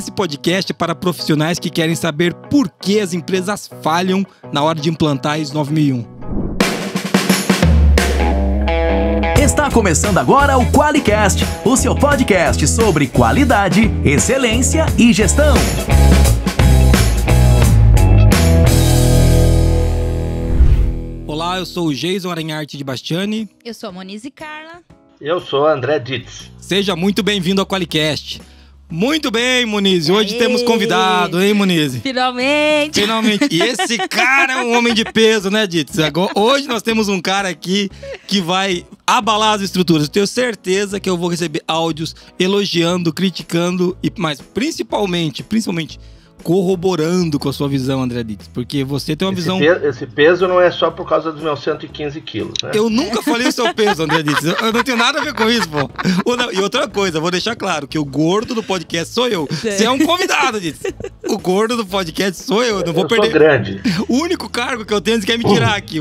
Esse podcast é para profissionais que querem saber por que as empresas falham na hora de implantar a ISO 9001. Está começando agora o QualiCast, o seu podcast sobre qualidade, excelência e gestão. Olá, eu sou o Jason Aranharte de Bastiani. Eu sou a Monize Carla. Eu sou André Ditz. Seja muito bem-vindo ao QualiCast. Muito bem, Monize. Hoje temos convidado, hein, Monize? Finalmente! Finalmente. E esse cara é um homem de peso, né, Ditz? Hoje nós temos um cara aqui que vai abalar as estruturas. Eu tenho certeza que eu vou receber áudios elogiando, criticando, mas principalmente corroborando com a sua visão, André Ditz, porque você tem uma visão... Esse peso não é só por causa dos meus 115 quilos, né? Eu nunca falei o seu peso, André Ditz. Eu não tenho nada a ver com isso, pô. E outra coisa, vou deixar claro que o gordo do podcast sou eu. Você é um convidado, Ditz. O gordo do podcast sou eu. Eu não vou perder. Sou grande. O único cargo que eu tenho, você quer me tirar aqui.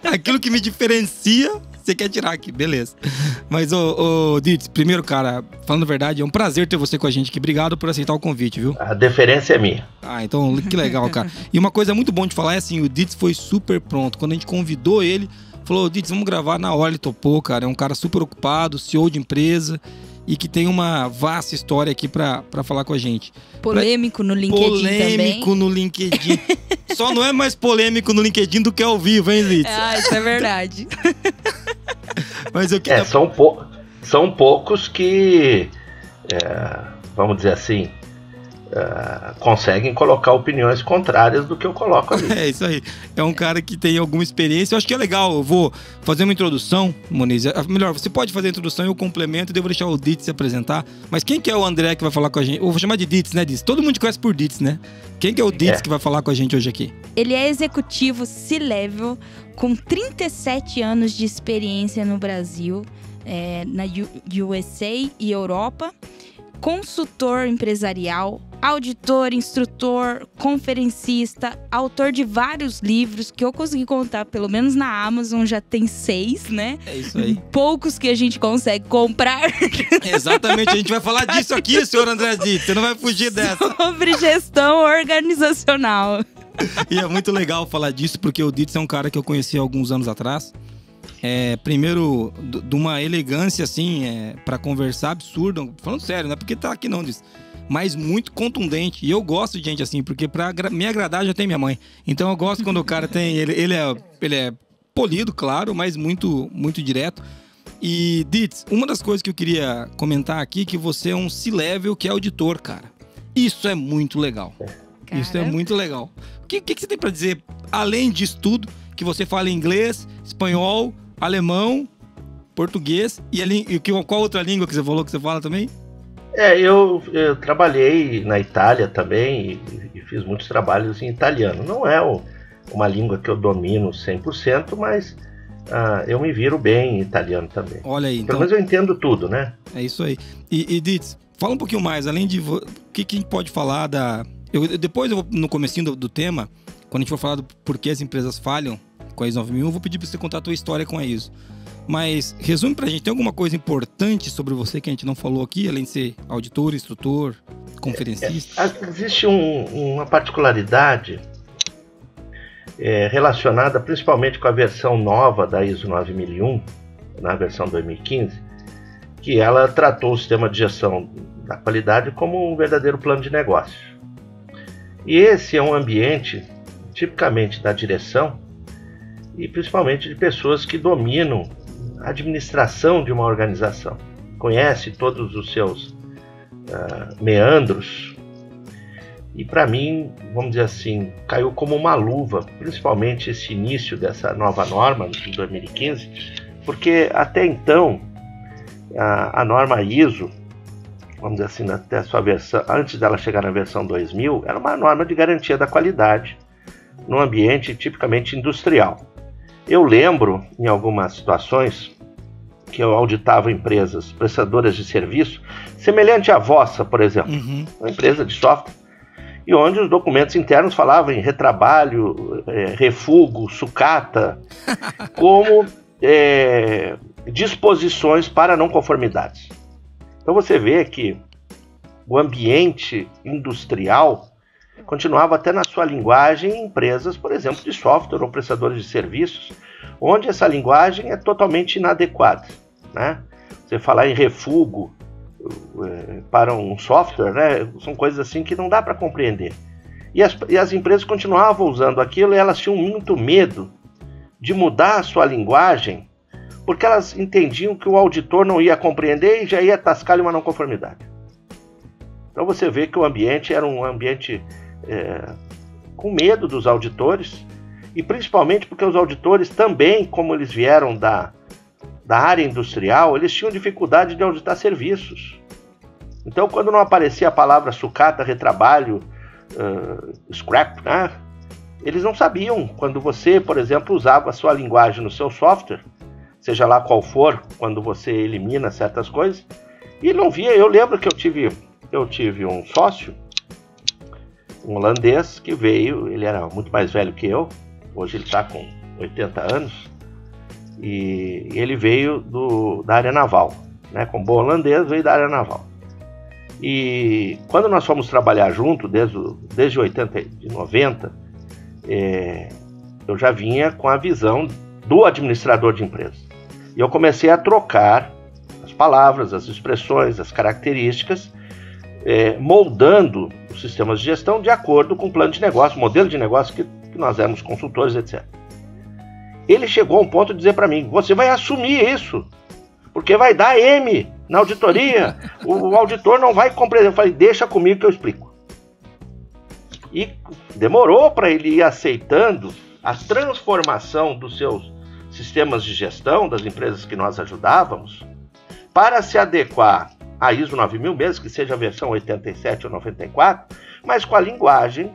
Aquilo que me diferencia, você quer tirar aqui, beleza. Mas, Ditz, primeiro, cara, falando a verdade, é um prazer ter você com a gente aqui. Obrigado por aceitar o convite, viu? A deferência é minha. Ah, então, que legal, cara. E uma coisa muito bom de falar é assim, o Ditz foi super pronto. Quando a gente convidou ele, falou, Ditz, vamos gravar na hora, ele topou, cara. É um cara super ocupado, CEO de empresa e que tem uma vasta história aqui pra falar com a gente. Polêmico no LinkedIn polêmico também. No LinkedIn. Só não é mais polêmico no LinkedIn do que ao vivo, hein, Ditz? Ah, isso é verdade. Mas eu queria... São poucos que, vamos dizer assim, conseguem colocar opiniões contrárias do que eu coloco ali. É isso aí. É um cara que tem alguma experiência. Eu acho que é legal. Eu vou fazer uma introdução, Monize. Melhor, você pode fazer a introdução e eu complemento. E eu vou deixar o Ditz se apresentar. Mas quem que é o André que vai falar com a gente? Eu vou chamar de Ditz, né, Ditz? Todo mundo te conhece por Ditz, né? Quem que é o Ditz que vai falar com a gente hoje aqui? Ele é executivo C-Level com 37 anos de experiência no Brasil, na USA e Europa. Consultor empresarial, auditor, instrutor, conferencista, autor de vários livros que eu consegui contar, pelo menos na Amazon já tem 6, né? É isso aí. Poucos que a gente consegue comprar. Exatamente, a gente vai falar disso aqui, senhor André Ditz, você não vai fugir dessa. Sobre gestão organizacional. E é muito legal falar disso, porque o Ditz é um cara que eu conheci há alguns anos atrás. Primeiro, de uma elegância, assim, pra conversar absurda. Falando sério, não é porque tá aqui não, Ditz. Mas muito contundente. E eu gosto de gente assim, porque pra me agradar já tem minha mãe. Então eu gosto quando o cara tem... Ele é polido, claro, mas muito, muito direto. E, Ditz, uma das coisas que eu queria comentar aqui é que você é um C-Level que é auditor, cara. Isso é muito legal. Cara. Isso é muito legal. O que você tem pra dizer, além disso tudo, que você fala inglês, espanhol, alemão, português e qual outra língua que você falou que você fala também? Eu trabalhei na Itália também e fiz muitos trabalhos em italiano. Não é uma língua que eu domino 100%, mas eu me viro bem em italiano também. Olha aí, então... Pelo menos eu entendo tudo, né? É isso aí. E Ditz, fala um pouquinho mais, além de... O que a gente pode falar da... Depois, no comecinho do tema, quando a gente for falar do porquê as empresas falham com a ISO 9001, eu vou pedir para você contar a tua história com a ISO. Mas resume pra gente, tem alguma coisa importante sobre você que a gente não falou aqui, além de ser auditor, instrutor, conferencista? Existe uma particularidade relacionada principalmente com a versão nova da ISO 9001, na versão 2015, que ela tratou o sistema de gestão da qualidade como um verdadeiro plano de negócio. E esse é um ambiente tipicamente da direção e principalmente de pessoas que dominam a administração de uma organização, conhece todos os seus meandros e para mim, vamos dizer assim, caiu como uma luva, principalmente esse início dessa nova norma de 2015, porque até então a norma ISO, vamos dizer assim, até a sua versão, antes dela chegar na versão 2000, era uma norma de garantia da qualidade num ambiente tipicamente industrial. Eu lembro, em algumas situações, que eu auditava empresas prestadoras de serviço, semelhante à vossa, por exemplo, uma empresa de software, e onde os documentos internos falavam em retrabalho, refugo, sucata, como disposições para não conformidades. Então você vê que o ambiente industrial continuava até na sua linguagem em empresas, por exemplo, de software ou prestadores de serviços, onde essa linguagem é totalmente inadequada, né? Você falar em refúgio para um software, né? São coisas assim que não dá para compreender. E as empresas continuavam usando aquilo e elas tinham muito medo de mudar a sua linguagem, porque elas entendiam que o auditor não ia compreender e já ia tascar-lhe uma não conformidade. Então você vê que o ambiente era um ambiente com medo dos auditores, e principalmente porque os auditores também, como eles vieram da área industrial, eles tinham dificuldade de auditar serviços. Então, quando não aparecia a palavra sucata, retrabalho, scrap, né? Eles não sabiam. Quando você, por exemplo, usava a sua linguagem no seu software, seja lá qual for, quando você elimina certas coisas, e não via. Eu lembro que eu tive um sócio, um holandês, que veio, ele era muito mais velho que eu, hoje ele está com 80 anos, e ele veio da área naval, né? Como bom holandês, veio da área naval. E quando nós fomos trabalhar junto, desde 90, eu já vinha com a visão do administrador de empresas. E eu comecei a trocar as palavras, as expressões, as características, moldando os sistemas de gestão de acordo com o plano de negócio, modelo de negócio que nós éramos consultores, etc. Ele chegou a um ponto de dizer para mim: você vai assumir isso, porque vai dar M na auditoria, o auditor não vai compreender. Eu falei: deixa comigo que eu explico. E demorou para ele ir aceitando a transformação dos seus sistemas de gestão, das empresas que nós ajudávamos, para se adequar a ISO 9000 mesmo, que seja a versão 87 ou 94, mas com a linguagem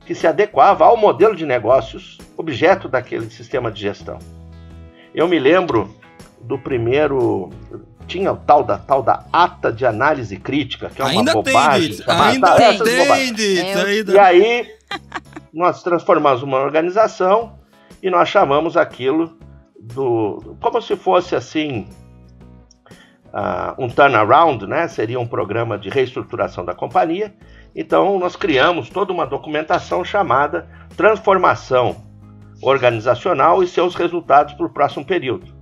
que se adequava ao modelo de negócios, objeto daquele sistema de gestão. Eu me lembro do primeiro... Tinha o tal da ata de análise crítica, que é uma bobagem. Ainda tem. E aí, nós transformamos uma organização e nós chamamos aquilo como se fosse assim... um turnaround, né? Seria um programa de reestruturação da companhia. Então nós criamos toda uma documentação chamada Transformação Organizacional e seus resultados para o próximo período.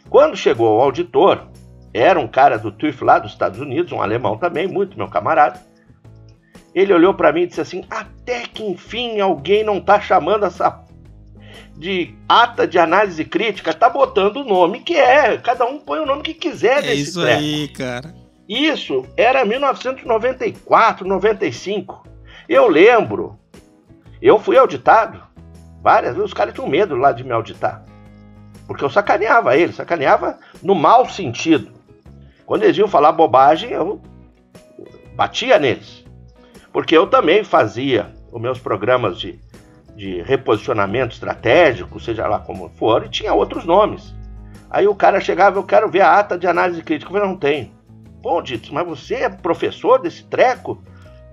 Quando chegou o auditor, era um cara do TÜV lá dos Estados Unidos, um alemão também, muito meu camarada. Ele olhou para mim e disse assim: até que enfim alguém não está chamando essa de ata de análise crítica, tá botando o nome que cada um põe o nome que quiser desse isso treco. Aí, cara. Isso era 1994, 95. Eu lembro, eu fui auditado várias vezes, os caras tinham medo lá de me auditar, porque eu sacaneava no mau sentido. Quando eles iam falar bobagem, eu batia neles, porque eu também fazia os meus programas de reposicionamento estratégico, seja lá como for, e tinha outros nomes. Aí o cara chegava: eu quero ver a ata de análise crítica. Eu falei: não tenho. Pô, Dito, mas você é professor desse treco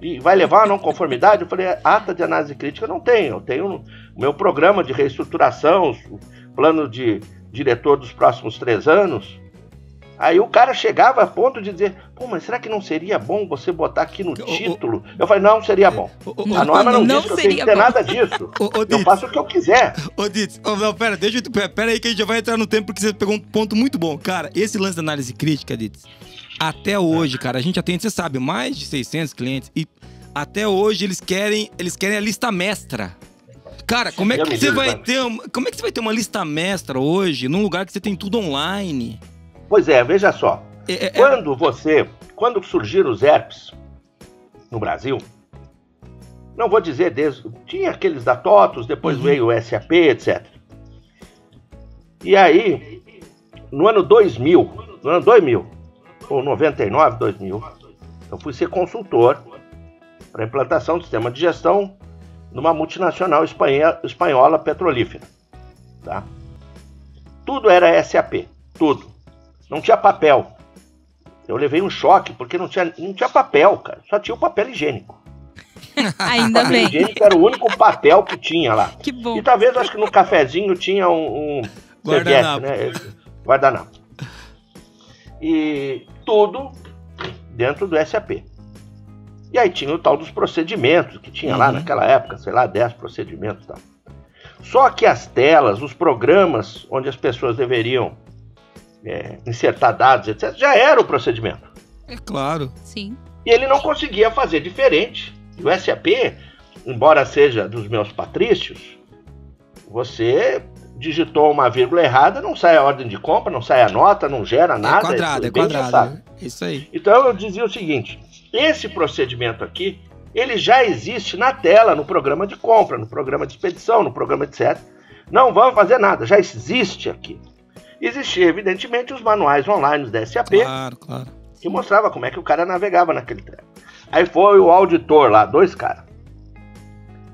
e vai levar uma não conformidade? Eu falei: ata de análise crítica eu não tenho. Eu tenho o meu programa de reestruturação, o plano de diretor dos próximos 3 anos. Aí o cara chegava a ponto de dizer: pô, mas será que não seria bom você botar aqui no título? Eu falei: não, seria bom. A norma não diz que eu tenho que ter nada disso. Eu faço o que eu quiser. Ô, Ditz, não, pera aí que a gente já vai entrar no tempo, porque você pegou um ponto muito bom. Cara, esse lance da análise crítica, Ditz, até hoje, cara, a gente atende, você sabe, mais de 600 clientes, e até hoje eles querem a lista mestra. Cara, como é que você vai ter uma lista mestra hoje, num lugar que você tem tudo online? Pois é, veja só. Quando surgiram os ERPs no Brasil, não vou dizer tinha aqueles da TOTUS, depois veio o SAP, etc. E aí, no ano 2000, ou 99, 2000, eu fui ser consultor para a implantação do sistema de gestão numa multinacional espanhola petrolífera. Tá? Tudo era SAP, tudo. Não tinha papel. Eu levei um choque, porque não tinha papel, cara. Só tinha o papel higiênico. Ainda bem. O papel higiênico era o único papel que tinha lá. Que bom. E talvez, acho que no cafezinho tinha um guardanapo, né? Guardanapo. E tudo dentro do SAP. E aí tinha o tal dos procedimentos, que tinha lá naquela época, sei lá, 10 procedimentos e tal. Só que as telas, os programas onde as pessoas deveriam insertar dados, etc., já era o procedimento. É claro. Sim. E ele não conseguia fazer diferente. E o SAP, embora seja dos meus patrícios, você digitou uma vírgula errada, não sai a ordem de compra, não sai a nota, não gera nada. É quadrado. Isso aí. Então eu dizia o seguinte, esse procedimento aqui, ele já existe na tela, no programa de compra, no programa de expedição, no programa etc. Não vamos fazer nada, já existe aqui. Existia, evidentemente, os manuais online da SAP, claro. que mostrava como é que o cara navegava naquele treco. Aí foi o auditor lá, 2 caras.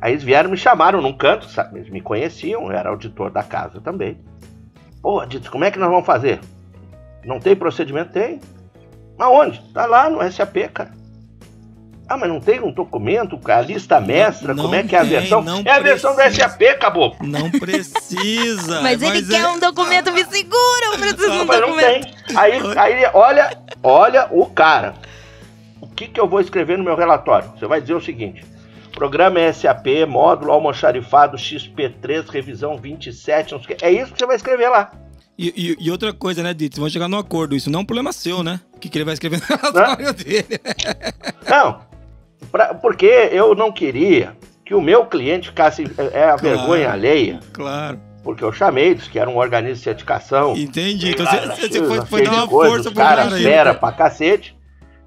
Aí eles vieram, me chamaram num canto, sabe? Eles me conheciam, eu era auditor da casa também. Pô, disse, como é que nós vamos fazer? Não tem procedimento? Tem. Aonde? Tá lá no SAP, cara. Ah, mas não tem um documento, a lista mestra, como é que é a versão? É a versão do SAP, caboclo. Não precisa. Mas ele quer um documento, me segura, eu preciso de um mas documento. Não tem. Aí olha o cara. O que eu vou escrever no meu relatório? Você vai dizer o seguinte, programa SAP, módulo almoxarifado XP3, revisão 27, não sei o que. É isso que você vai escrever lá. E outra coisa, né, Dito? Vocês vão chegar num acordo. Isso não é um problema seu, né? O que ele vai escrever no relatório dele. Não, porque eu não queria que o meu cliente ficasse vergonha alheia. Claro. Porque eu chamei, disse que era um organismo de certificação. Entendi. Então você foi dar uma força pro cara aí. Fera pra cacete.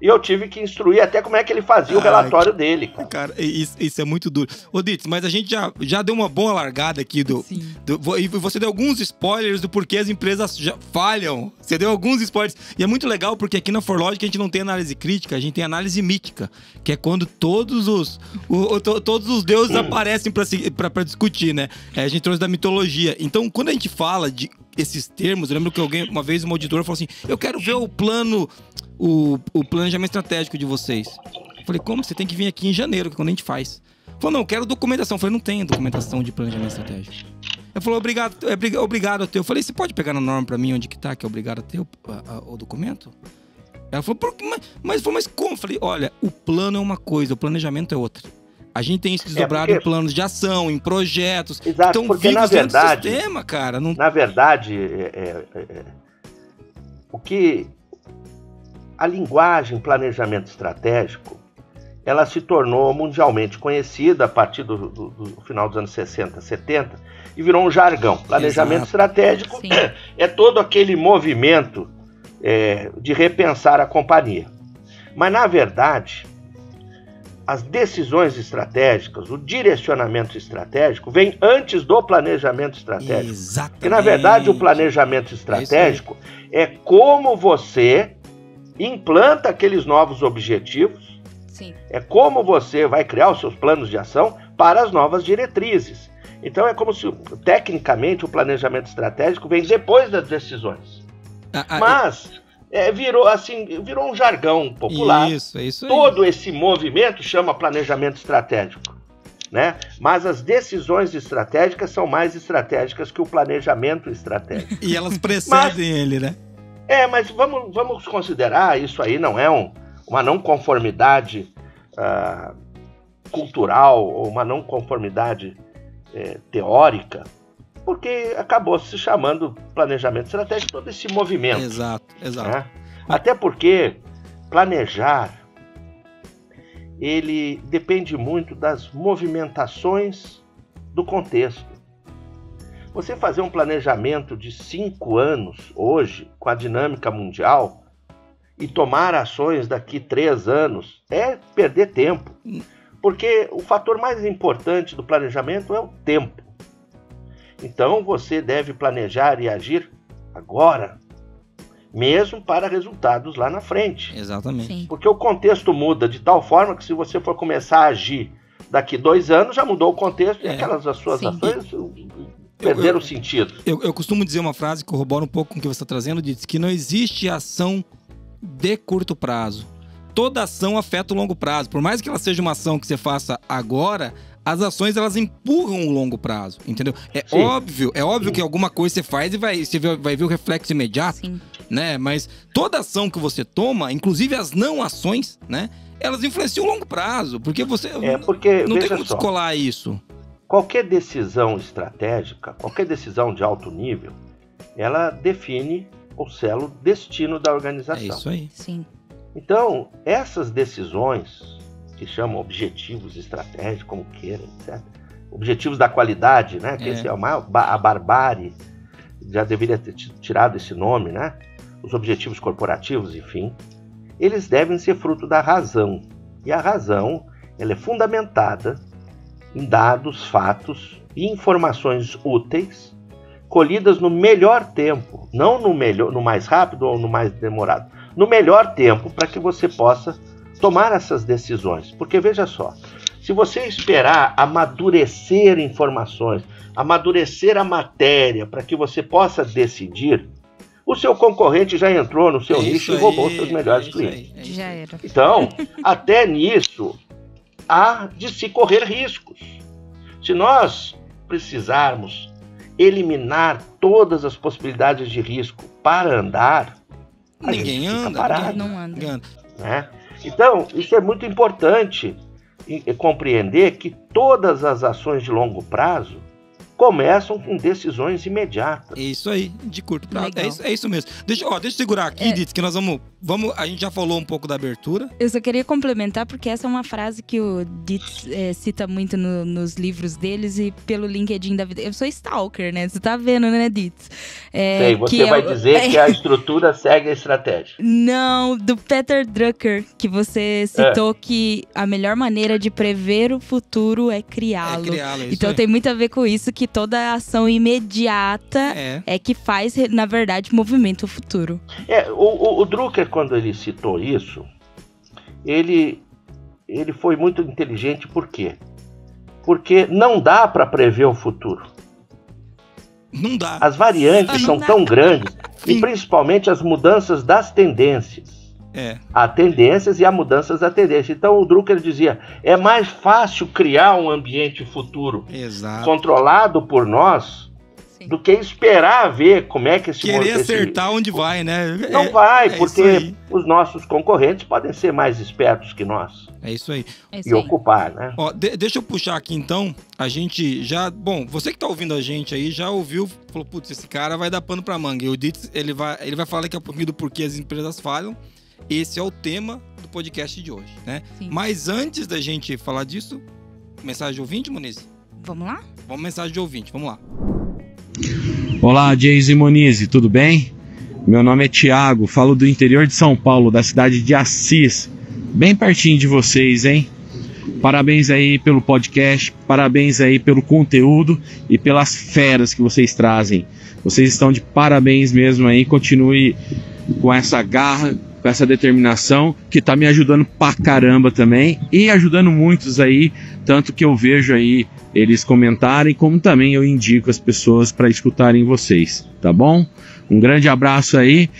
E eu tive que instruir até como é que ele fazia o relatório dele, cara. Cara, isso é muito duro. Ô, Ditz, mas a gente já deu uma boa largada aqui e você deu alguns spoilers do porquê as empresas já falham. Você deu alguns spoilers. E é muito legal porque aqui na ForLogic a gente não tem análise crítica, a gente tem análise mítica, que é quando todos os deuses aparecem pra discutir, né? A gente trouxe da mitologia. Então, quando a gente fala de esses termos, eu lembro que uma vez uma auditora falou assim, eu quero ver o planejamento estratégico de vocês. Eu falei, como? Você tem que vir aqui em janeiro, que é quando a gente faz. Falou, não, eu quero documentação. Eu falei, não tem documentação de planejamento estratégico. Ele falou, obrigado a ter. Eu falei, você pode pegar na norma pra mim onde que tá, que é obrigado a ter o documento? Ela falou, mas como? Eu falei, olha, o plano é uma coisa, o planejamento é outra. A gente tem isso desdobrado em planos de ação, em projetos. Exato, porque na verdade... sistema, cara. Não... Na verdade, o que... A linguagem planejamento estratégico, ela se tornou mundialmente conhecida a partir do final dos anos 60, 70, e virou um jargão. Planejamento estratégico é todo aquele movimento de repensar a companhia. Mas, na verdade, as decisões estratégicas, o direcionamento estratégico vem antes do planejamento estratégico. Exatamente. Porque, na verdade, o planejamento estratégico é como você implanta aqueles novos objetivos, é como você vai criar os seus planos de ação para as novas diretrizes. Então é como se, tecnicamente, o planejamento estratégico vem depois das decisões. Mas virou um jargão popular. Isso aí. Todo esse movimento chama planejamento estratégico, né? Mas as decisões estratégicas são mais estratégicas que o planejamento estratégico. E elas precedem ele, né? Mas vamos considerar isso aí não é uma não conformidade cultural ou uma não conformidade teórica, porque acabou se chamando planejamento estratégico todo esse movimento. Exato. Né? Até porque planejar, ele depende muito das movimentações do contexto. Você fazer um planejamento de 5 anos hoje, com a dinâmica mundial, e tomar ações daqui 3 anos, é perder tempo. Porque o fator mais importante do planejamento é o tempo. Então você deve planejar e agir agora, mesmo para resultados lá na frente. Exatamente. Sim. Porque o contexto muda de tal forma que se você for começar a agir daqui 2 anos, já mudou o contexto e aquelas suas ações perderam o sentido. Eu costumo dizer uma frase que corrobora um pouco com o que você está trazendo, diz que não existe ação de curto prazo. Toda ação afeta o longo prazo. Por mais que ela seja uma ação que você faça agora, as ações elas empurram o longo prazo, entendeu? É óbvio que alguma coisa você faz e você vai ver o reflexo imediato. Sim. né? Mas toda ação que você toma, inclusive as não ações, né? Elas influenciam o longo prazo, porque você porque, não tem veja como só, descolar isso. qualquer decisão estratégica, qualquer decisão de alto nível, ela define ou sela o destino da organização. É isso aí. Sim. Então, essas decisões, que chamam objetivos estratégicos, como queira, etc. Objetivos da qualidade, né? Que esse é a barbárie, já deveria ter tirado esse nome, né? Os objetivos corporativos, enfim. Eles devem ser fruto da razão. E a razão, ela é fundamentada em dados, fatos e informações úteis, colhidas no melhor tempo, não no mais rápido ou no mais demorado, no melhor tempo para que você possa tomar essas decisões. Porque veja só, se você esperar amadurecer informações, amadurecer a matéria para que você possa decidir, o seu concorrente já entrou no seu nicho e roubou seus melhores clientes. Já era. Então, até nisso, há de se correr riscos. Se nós precisarmos eliminar todas as possibilidades de risco para andar, ninguém anda, parado, não anda. né? Então, isso é muito importante compreender que todas as ações de longo prazo começam com decisões imediatas. É isso aí, de curto prazo. Legal. É isso mesmo. Deixa eu segurar aqui, Ditz, que nós vamos. A gente já falou um pouco da abertura. Eu só queria complementar, porque essa é uma frase que o Ditz cita muito nos livros deles e pelo LinkedIn da vida. Eu sou stalker, né? Você tá vendo, né, Ditz? Sei, você vai dizer que a estrutura segue a estratégia. Não, do Peter Drucker, que você citou que a melhor maneira de prever o futuro é criá-lo. Então tem muito a ver com isso, que toda ação imediata é que faz, na verdade, movimento o futuro. O Drucker, quando ele citou isso, ele foi muito inteligente. Por quê? Porque não dá para prever o futuro. Não dá. As variantes são tão grandes, e principalmente as mudanças das tendências. Há tendências e há mudanças da tendência. Então o Drucker dizia, é mais fácil criar um ambiente futuro controlado por nós do que esperar ver como é que esse... Querer acertar onde vai, né? Não vai, porque os nossos concorrentes podem ser mais espertos que nós. É isso aí. E ocupar, né? Ó, deixa eu puxar aqui então. A gente já... Bom, você que tá ouvindo a gente aí já ouviu, falou, putz, esse cara vai dar pano pra manga. E o Ditz, ele vai falar daqui a pouquinho do porquê as empresas falham. Esse é o tema do podcast de hoje, né? Sim. Mas antes da gente falar disso, mensagem de ouvinte, Moniz? Vamos lá? Vamos mensagem de ouvinte, vamos lá. Olá, Jays e Moniz, tudo bem? Meu nome é Thiago, falo do interior de São Paulo, da cidade de Assis, bem pertinho de vocês, hein? Parabéns aí pelo podcast, parabéns aí pelo conteúdo e pelas feras que vocês trazem. Vocês estão de parabéns mesmo aí, continue com essa garra, com essa determinação, que tá me ajudando pra caramba também, e ajudando muitos aí, tanto que eu vejo aí eles comentarem, como também eu indico as pessoas para escutarem vocês, tá bom? Um grande abraço aí.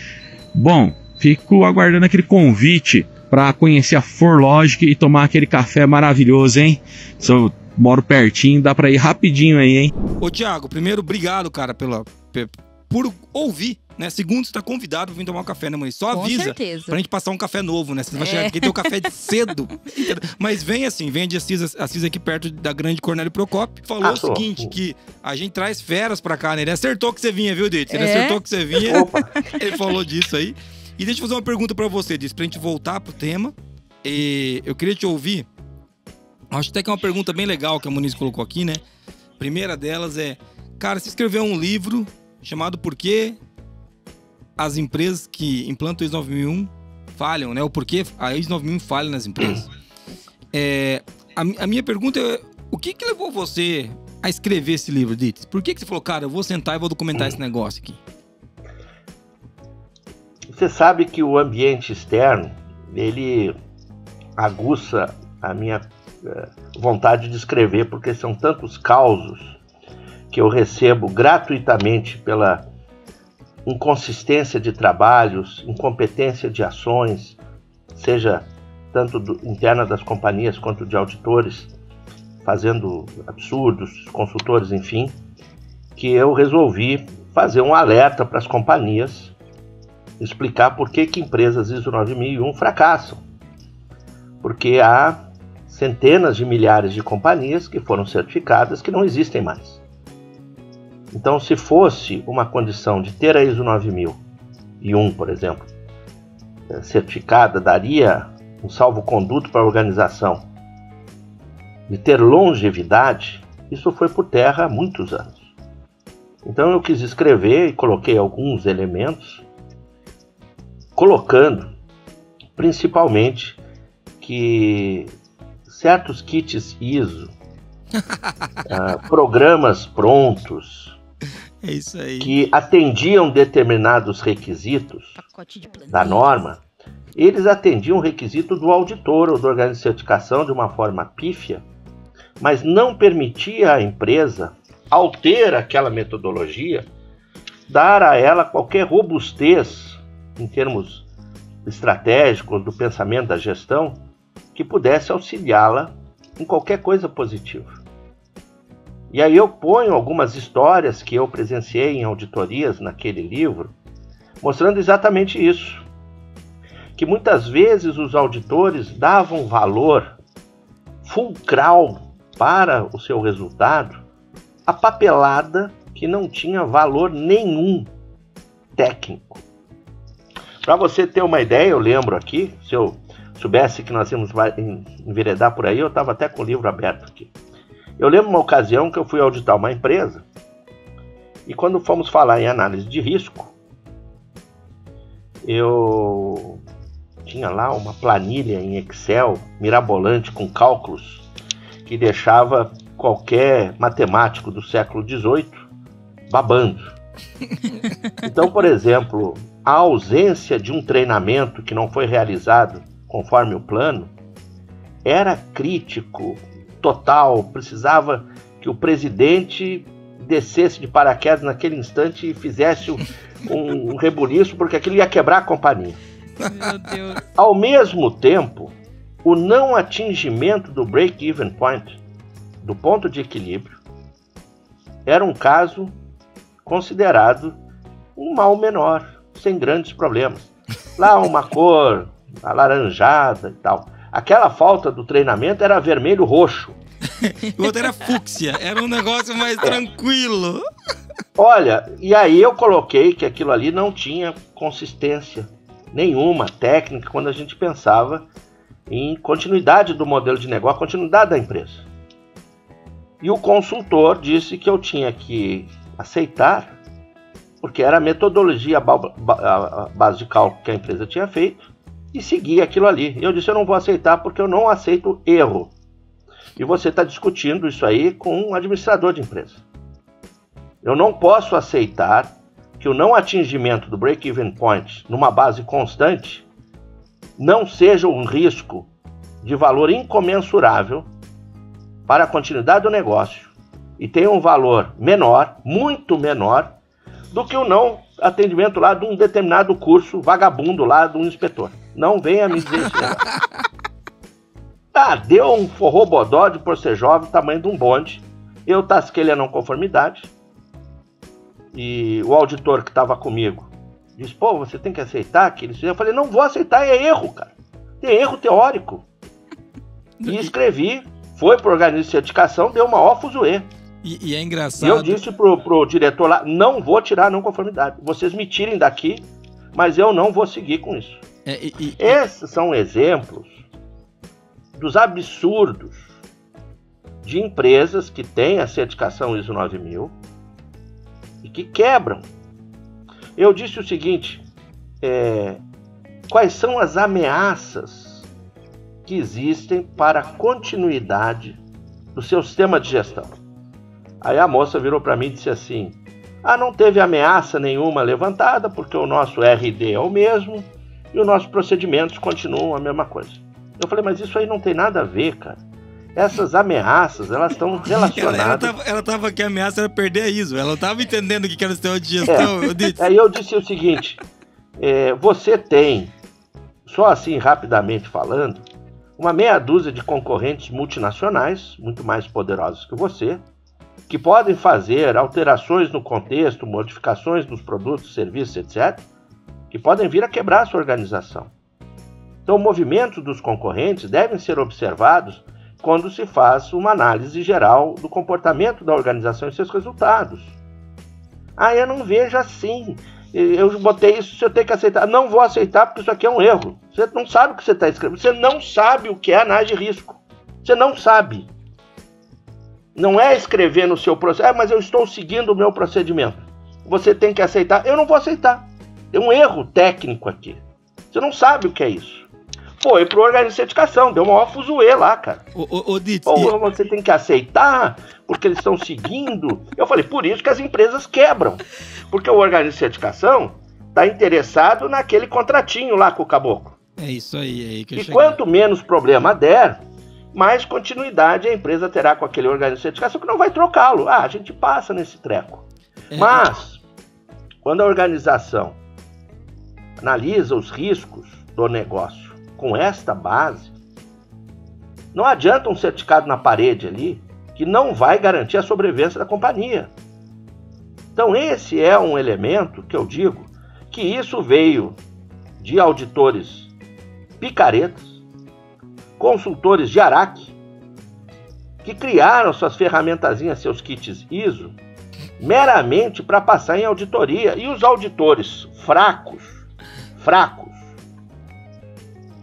Bom, fico aguardando aquele convite para conhecer a ForLogic e tomar aquele café maravilhoso, hein? Eu moro pertinho, dá para ir rapidinho aí, hein? Ô, Thiago, primeiro, obrigado, cara, por ouvir, né? Segundo, você tá convidado pra vir tomar um café, né, Moniz? Só avisa pra gente passar um café novo, né? Você vai chegar aqui, tem o café de cedo. Mas vem assim, vem de Assis aqui perto da grande Cornélio Procópio. Falou o seguinte, que a gente traz feras pra cá, né? Ele acertou que você vinha, viu, Ditz? Ele acertou que você vinha. Ele falou disso aí. E deixa eu fazer uma pergunta pra você, Ditz, pra gente voltar pro tema. E eu queria te ouvir. Acho até que é uma pergunta bem legal que a Moniz colocou aqui, né? A primeira delas é, cara, você escreveu um livro chamado Por que as empresas que implantam o ISO 9001 falham, né? O porquê a ISO 9001 falha nas empresas. A minha pergunta é, o que levou você a escrever esse livro, Ditz? Por que você falou, cara, eu vou sentar e vou documentar esse negócio aqui? Você sabe que o ambiente externo, ele aguça a minha vontade de escrever, porque são tantos causos que eu recebo gratuitamente pela inconsistência de trabalhos, incompetência de ações, seja tanto interna das companhias quanto de auditores, fazendo absurdos, consultores, enfim, que eu resolvi fazer um alerta para as companhias explicar por que empresas ISO 9001 fracassam. Porque há centenas de milhares de companhias que foram certificadas que não existem mais. Então, se fosse uma condição de ter a ISO 9001, por exemplo, certificada, daria um salvo-conduto para a organização de ter longevidade, isso foi por terra há muitos anos. Então eu quis escrever e coloquei alguns elementos, colocando principalmente que certos kits ISO, programas prontos, É isso aí. que atendiam determinados requisitos da norma, eles atendiam o requisito do auditor ou do organismo de certificação de uma forma pífia, mas não permitia à empresa, ao ter aquela metodologia, dar a ela qualquer robustez em termos estratégicos do pensamento da gestão que pudesse auxiliá-la em qualquer coisa positiva. E aí eu ponho algumas histórias que eu presenciei em auditorias naquele livro, mostrando exatamente isso. Que muitas vezes os auditores davam valor fulcral para o seu resultado a papelada que não tinha valor nenhum técnico. Para você ter uma ideia, eu lembro aqui, se eu soubesse que nós íamos enveredar por aí, eu estava até com o livro aberto aqui. Eu lembro uma ocasião que eu fui auditar uma empresa e quando fomos falar em análise de risco, eu tinha lá uma planilha em Excel mirabolante com cálculos que deixava qualquer matemático do século XVIII babando. Então, por exemplo, a ausência de um treinamento que não foi realizado conforme o plano era crítico, total, precisava que o presidente descesse de paraquedas naquele instante e fizesse um rebuliço, porque aquilo ia quebrar a companhia. Meu Deus. Ao mesmo tempo, o não atingimento do break-even point, do ponto de equilíbrio, era um caso considerado um mal menor, sem grandes problemas. Lá uma cor alaranjada e tal. Aquela falta do treinamento era vermelho-roxo. O outro era fúcsia, era um negócio mais tranquilo. Olha, e aí eu coloquei que aquilo ali não tinha consistência nenhuma técnica quando a gente pensava em continuidade do modelo de negócio, continuidade da empresa. E o consultor disse que eu tinha que aceitar, porque era a metodologia, a base de cálculo que a empresa tinha feito, e seguir aquilo ali. Eu disse, eu não vou aceitar porque eu não aceito erro. E você está discutindo isso aí com um administrador de empresa. Eu não posso aceitar que o não atingimento do break-even point numa base constante não seja um risco de valor incomensurável para a continuidade do negócio e tenha um valor menor, muito menor, do que o não atendimento lá de um determinado curso vagabundo lá de um inspetor. Não venha me dizer isso. Deu um forrobodó de por ser jovem, tamanho de um bonde. Eu tasquei ele a não conformidade. E o auditor que estava comigo disse, pô, você tem que aceitar que eles... Eu falei, não vou aceitar, é erro, cara. Tem erro teórico. E escrevi, foi pro organismo de certificação, deu uma fuzuê. E é engraçado. E eu disse pro diretor lá, não vou tirar a não conformidade. Vocês me tirem daqui, mas eu não vou seguir com isso. Esses são exemplos dos absurdos de empresas que têm a certificação ISO 9000 e que quebram. Eu disse o seguinte, quais são as ameaças que existem para a continuidade do seu sistema de gestão? Aí a moça virou para mim e disse assim, não teve ameaça nenhuma levantada, porque o nosso RD é o mesmo e os nossos procedimentos continuam a mesma coisa. Eu falei, mas isso aí não tem nada a ver, cara. Essas ameaças, elas estão relacionadas... Ela tava que a ameaça era perder a ISO. Ela não tava entendendo o que era o sistema de gestão. Aí eu disse o seguinte, você tem, só assim rapidamente falando, uma meia dúzia de concorrentes multinacionais, muito mais poderosos que você, que podem fazer alterações no contexto, modificações nos produtos, serviços, etc., que podem vir a quebrar a sua organização. Então, movimentos dos concorrentes devem ser observados quando se faz uma análise geral do comportamento da organização e seus resultados. Eu não vejo assim. Eu botei isso, eu tenho que aceitar. Não vou aceitar porque isso aqui é um erro. Você não sabe o que você está escrevendo. Você não sabe o que é análise de risco. Você não sabe. Não é escrever no seu processo. Mas eu estou seguindo o meu procedimento. Você tem que aceitar. Eu não vou aceitar. Tem um erro técnico aqui. Você não sabe o que é isso. Foi pro organismo de certificação, deu uma maior fuzuê lá, cara. Ditz, você tem que aceitar, porque eles estão seguindo. Eu falei, por isso que as empresas quebram. Porque o organismo de certificação está interessado naquele contratinho lá com o caboclo. É isso aí que eu cheguei. Quanto menos problema der, mais continuidade a empresa terá com aquele organismo de certificação que não vai trocá-lo. A gente passa nesse treco. Mas, quando a organização analisa os riscos do negócio com esta base, não adianta um certificado na parede ali que não vai garantir a sobrevivência da companhia. Então esse é um elemento que eu digo que isso veio de auditores picaretas, consultores de Araque, que criaram suas ferramentazinhas, seus kits ISO, meramente para passar em auditoria. E os auditores fracos,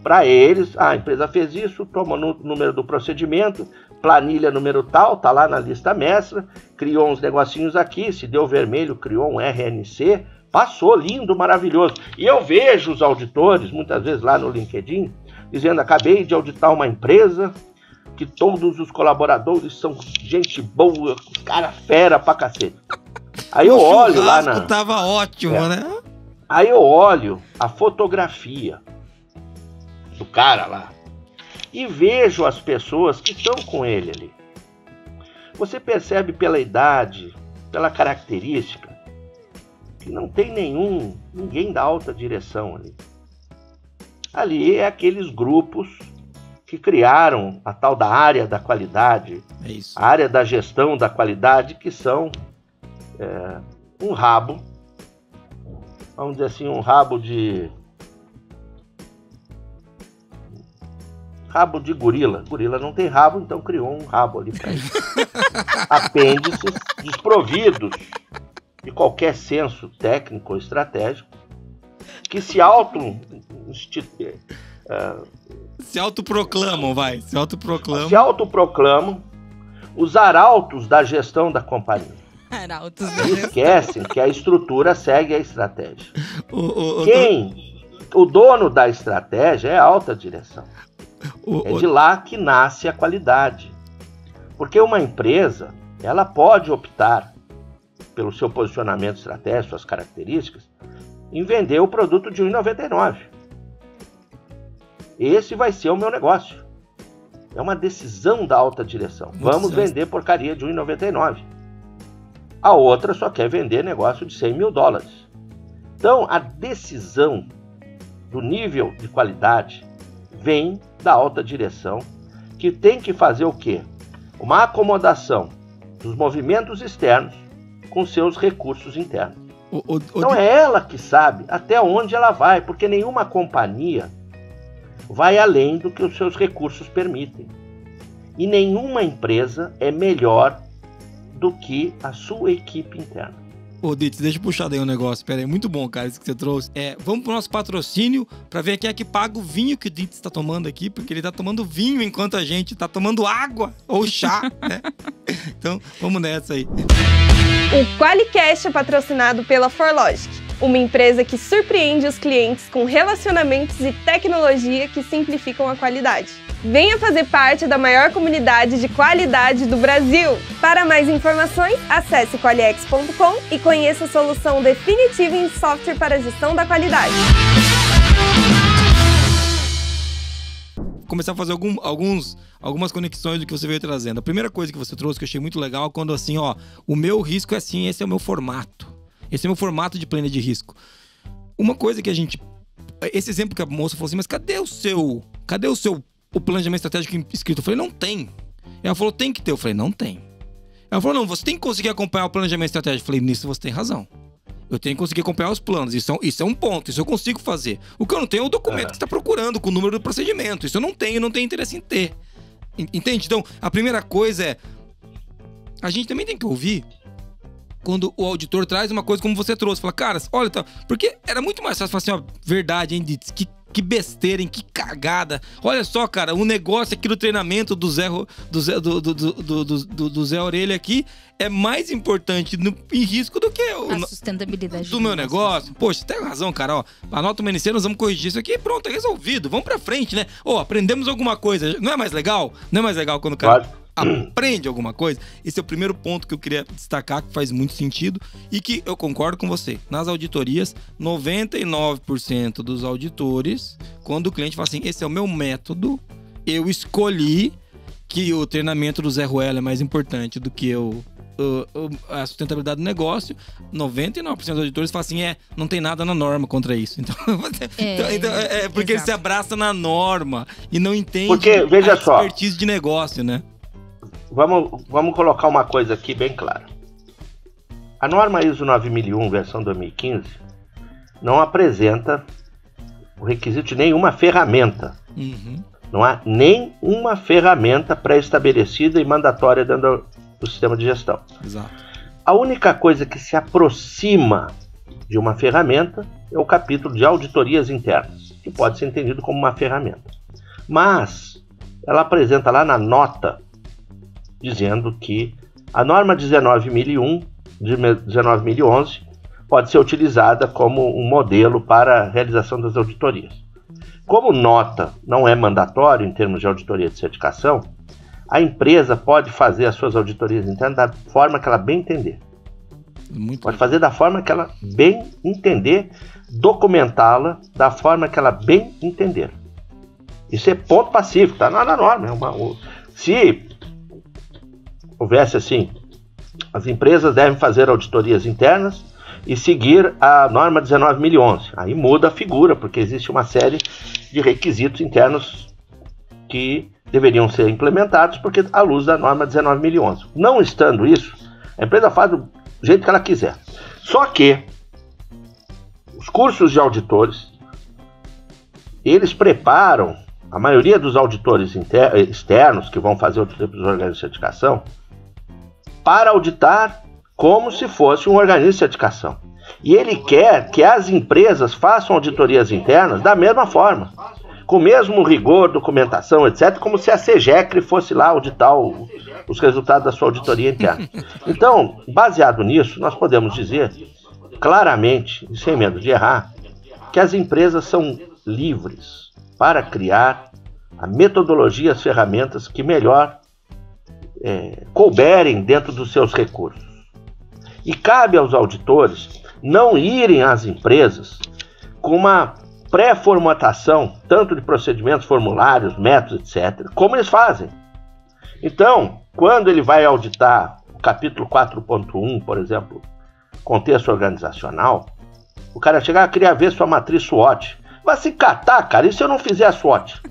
para eles, a empresa fez isso, toma o número do procedimento, planilha número tal, tá lá na lista mestra, criou uns negocinhos aqui, se deu vermelho, criou um RNC, passou, lindo, maravilhoso. E eu vejo os auditores, muitas vezes lá no LinkedIn, dizendo, acabei de auditar uma empresa, que todos os colaboradores são gente boa, cara fera pra cacete. Aí eu olho lá na... tava ótimo, né? Aí eu olho a fotografia do cara lá e vejo as pessoas que estão com ele ali. Você percebe pela idade, pela característica, que não tem ninguém da alta direção ali. Ali é aqueles grupos que criaram a tal da área da qualidade, a área da gestão da qualidade, que são um rabo, vamos dizer assim, um rabo de gorila. Gorila não tem rabo, então criou um rabo ali para isso. Apêndices desprovidos de qualquer senso técnico ou estratégico, que se autoproclamam os arautos da gestão da companhia. E esquecem que a estrutura segue a estratégia. O dono da estratégia é a alta direção. É de lá que nasce a qualidade. Porque uma empresa, ela pode optar pelo seu posicionamento estratégico, suas características, em vender o produto de R$ 1,99. Esse vai ser o meu negócio. É uma decisão da alta direção. Vamos vender porcaria de R$ 1,99. A outra só quer vender negócio de $100 mil. Então, a decisão do nível de qualidade vem da alta direção, que tem que fazer o quê? Uma acomodação dos movimentos externos com seus recursos internos. Então é ela que sabe até onde ela vai, porque nenhuma companhia vai além do que os seus recursos permitem. E nenhuma empresa é melhor do que a sua equipe interna. Ditz, deixa eu puxar daí um negócio. Pera aí, muito bom, cara, isso que você trouxe. Vamos pro nosso patrocínio pra ver quem é que paga o vinho que o Ditz tá tomando aqui, porque ele tá tomando vinho enquanto a gente tá tomando água ou chá, né? Então, vamos nessa aí. O QualiCast é patrocinado pela Forlogic, uma empresa que surpreende os clientes com relacionamentos e tecnologia que simplificam a qualidade. Venha fazer parte da maior comunidade de qualidade do Brasil! Para mais informações, acesse qualiex.com e conheça a solução definitiva em software para a gestão da qualidade. Começar a fazer algumas conexões do que você veio trazendo. A primeira coisa que você trouxe que eu achei muito legal é quando assim, o meu risco é assim, esse é o meu formato. Esse é o meu formato de planilha de risco. Uma coisa que esse exemplo que a moça falou assim, mas cadê o planejamento estratégico escrito? Eu falei, não tem. Ela falou, tem que ter. Eu falei, não tem. Ela falou, não, você tem que conseguir acompanhar o planejamento estratégico. Eu falei, nisso você tem razão. Eu tenho que conseguir acompanhar os planos. Isso é um ponto, isso eu consigo fazer. O que eu não tenho é o documento que você está procurando, com o número do procedimento. Isso eu não tenho interesse em ter. Entende? Então, a primeira coisa é... A gente também tem que ouvir quando o auditor traz uma coisa como você trouxe. Fala, cara, olha, tá... Porque era muito mais fácil falar assim, ó, verdade, hein, Ditz? Que besteira, hein? Que cagada. Olha só, cara, o negócio aqui do treinamento do Zé Orelha aqui é mais importante em risco do que a sustentabilidade do meu negócio. Poxa, tem razão, cara, ó. Anota uma NC, nós vamos corrigir isso aqui e pronto, é resolvido. Vamos pra frente, né? Aprendemos alguma coisa. Não é mais legal? Não é mais legal quando o cara aprende alguma coisa? Esse é o primeiro ponto que eu queria destacar, que faz muito sentido e que eu concordo com você. Nas auditorias, 99% dos auditores, quando o cliente fala assim, esse é o meu método, eu escolhi que o treinamento do Zé Ruela é mais importante do que a sustentabilidade do negócio, 99% dos auditores falam assim, não tem nada na norma contra isso. Então, porque ele se abraça na norma e não entende veja a expertise de negócio, né? Vamos colocar uma coisa aqui bem clara. A norma ISO 9001, versão 2015, não apresenta o requisito de nenhuma ferramenta. Uhum. Não há nenhuma ferramenta pré-estabelecida e mandatória dentro do sistema de gestão. Exato. A única coisa que se aproxima de uma ferramenta é o capítulo de auditorias internas, que pode ser entendido como uma ferramenta. Mas ela apresenta lá na nota dizendo que a norma 19.001 de 19.011 pode ser utilizada como um modelo para a realização das auditorias. Como nota não é mandatório em termos de auditoria de certificação, a empresa pode fazer as suas auditorias internas da forma que ela bem entender. Pode fazer da forma que ela bem entender, documentá-la da forma que ela bem entender. Isso é ponto pacífico, está na norma. Se houvesse assim, as empresas devem fazer auditorias internas e seguir a norma 19.011. Aí muda a figura, porque existe uma série de requisitos internos que deveriam ser implementados, porque à luz da norma 19.011. Não estando isso, a empresa faz do jeito que ela quiser. Só que os cursos de auditores, eles preparam a maioria dos auditores externos que vão fazer auditoria para os organismos de certificação para auditar como se fosse um organismo de certificação. E ele quer que as empresas façam auditorias internas da mesma forma, com o mesmo rigor, documentação, etc., como se a CEGECRE fosse lá auditar os resultados da sua auditoria interna. Então, baseado nisso, nós podemos dizer claramente, e sem medo de errar, que as empresas são livres para criar a metodologia, as ferramentas que melhor couberem dentro dos seus recursos. E cabe aos auditores não irem às empresas com uma pré-formatação, tanto de procedimentos, formulários, métodos, etc., como eles fazem. Então, quando ele vai auditar o capítulo 4.1, por exemplo, contexto organizacional, o cara chega, queria ver sua matriz SWOT. Vai se catar, cara, e se eu não fizer a SWOT?